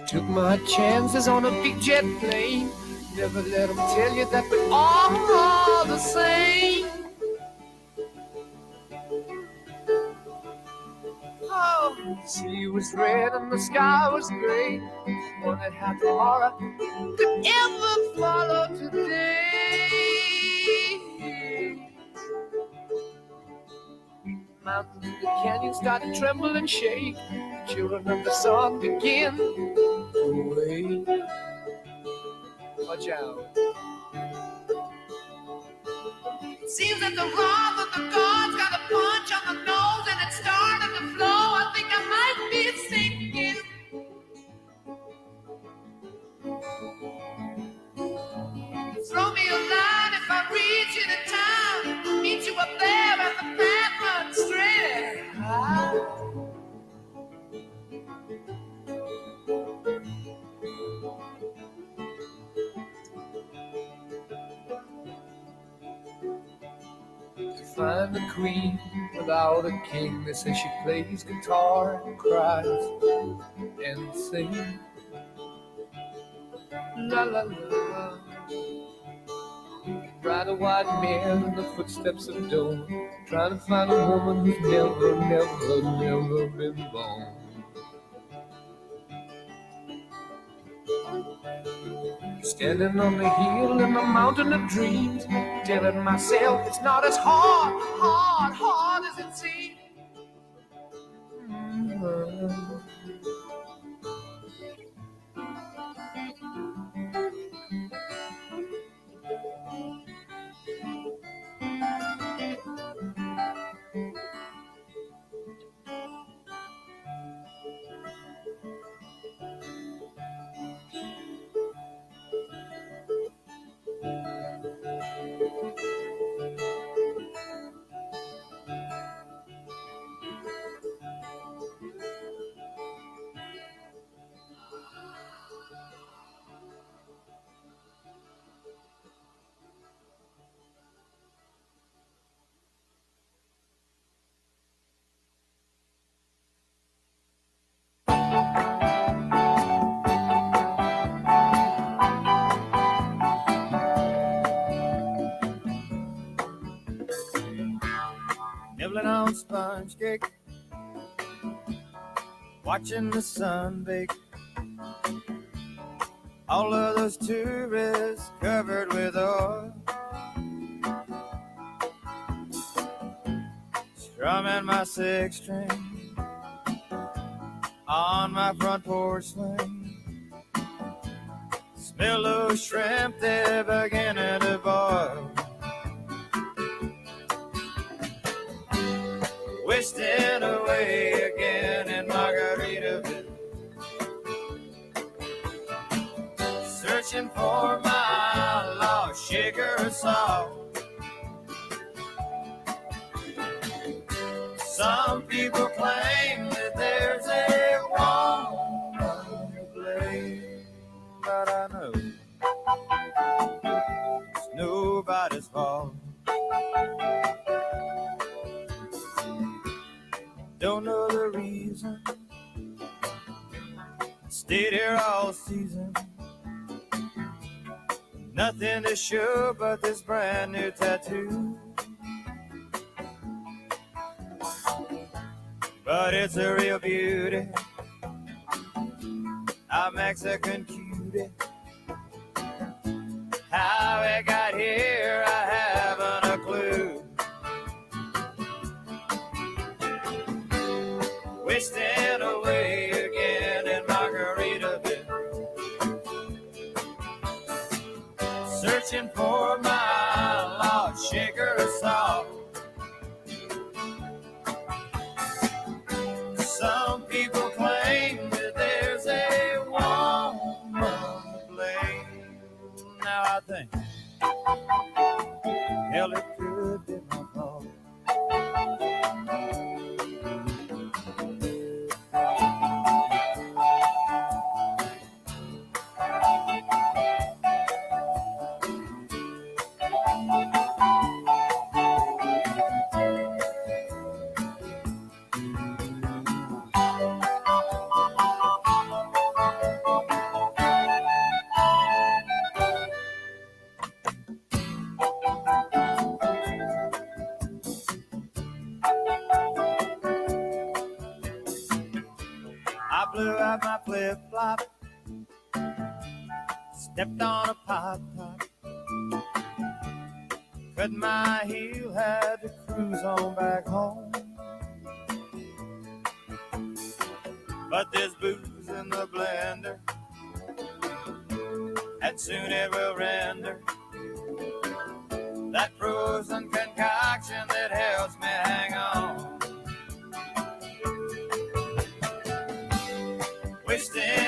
Took my chances on a big jet plane. Never let them tell you that we're all the same. Oh, the sea was red and the sky was gray. Wondered how tomorrow could ever follow today. Mountains and the canyons started to tremble and shake. Children of the sun begin to wake. Watch out. It seems that the wrath of the gods got a punch on the nose and it started to flow. I think I might be sinking. Throw me a line if I reach you in time. Meet you up there and the path runs straight. To find the queen without a king. They say she plays guitar and cries and sings. la la la. Ride a white man in the footsteps of dawn, trying to find a woman who's never, never, never been born. Standing on the hill in the mountain of dreams, telling myself it's not as hard as it seems.
Nibbling on sponge cake, watching the sun bake. All of those tourists covered with oil, strumming my six string on my front porch swing. Smell those shrimp, they're beginning to boil. Wasting away again in Margaritaville, searching for my lost sugar salt. Some people claim that there's a woman to blame, but I know it's nobody's fault. Don't know the reason, stayed here all season. Nothing to show but this brand new tattoo. But it's a real beauty, a Mexican cutie. How it got here, I haven't a clue. Wasting away again in Margaritaville, searching for my lost sugar salt. Some people claim that there's a woman to blame. Now I think, hell, it could be my fault. I blew out my flip-flop, stepped on a pop top, cut my heel, had to cruise on back home. But there's booze in the blender, and soon it will render that frozen concoction that helps me hang on. Wasting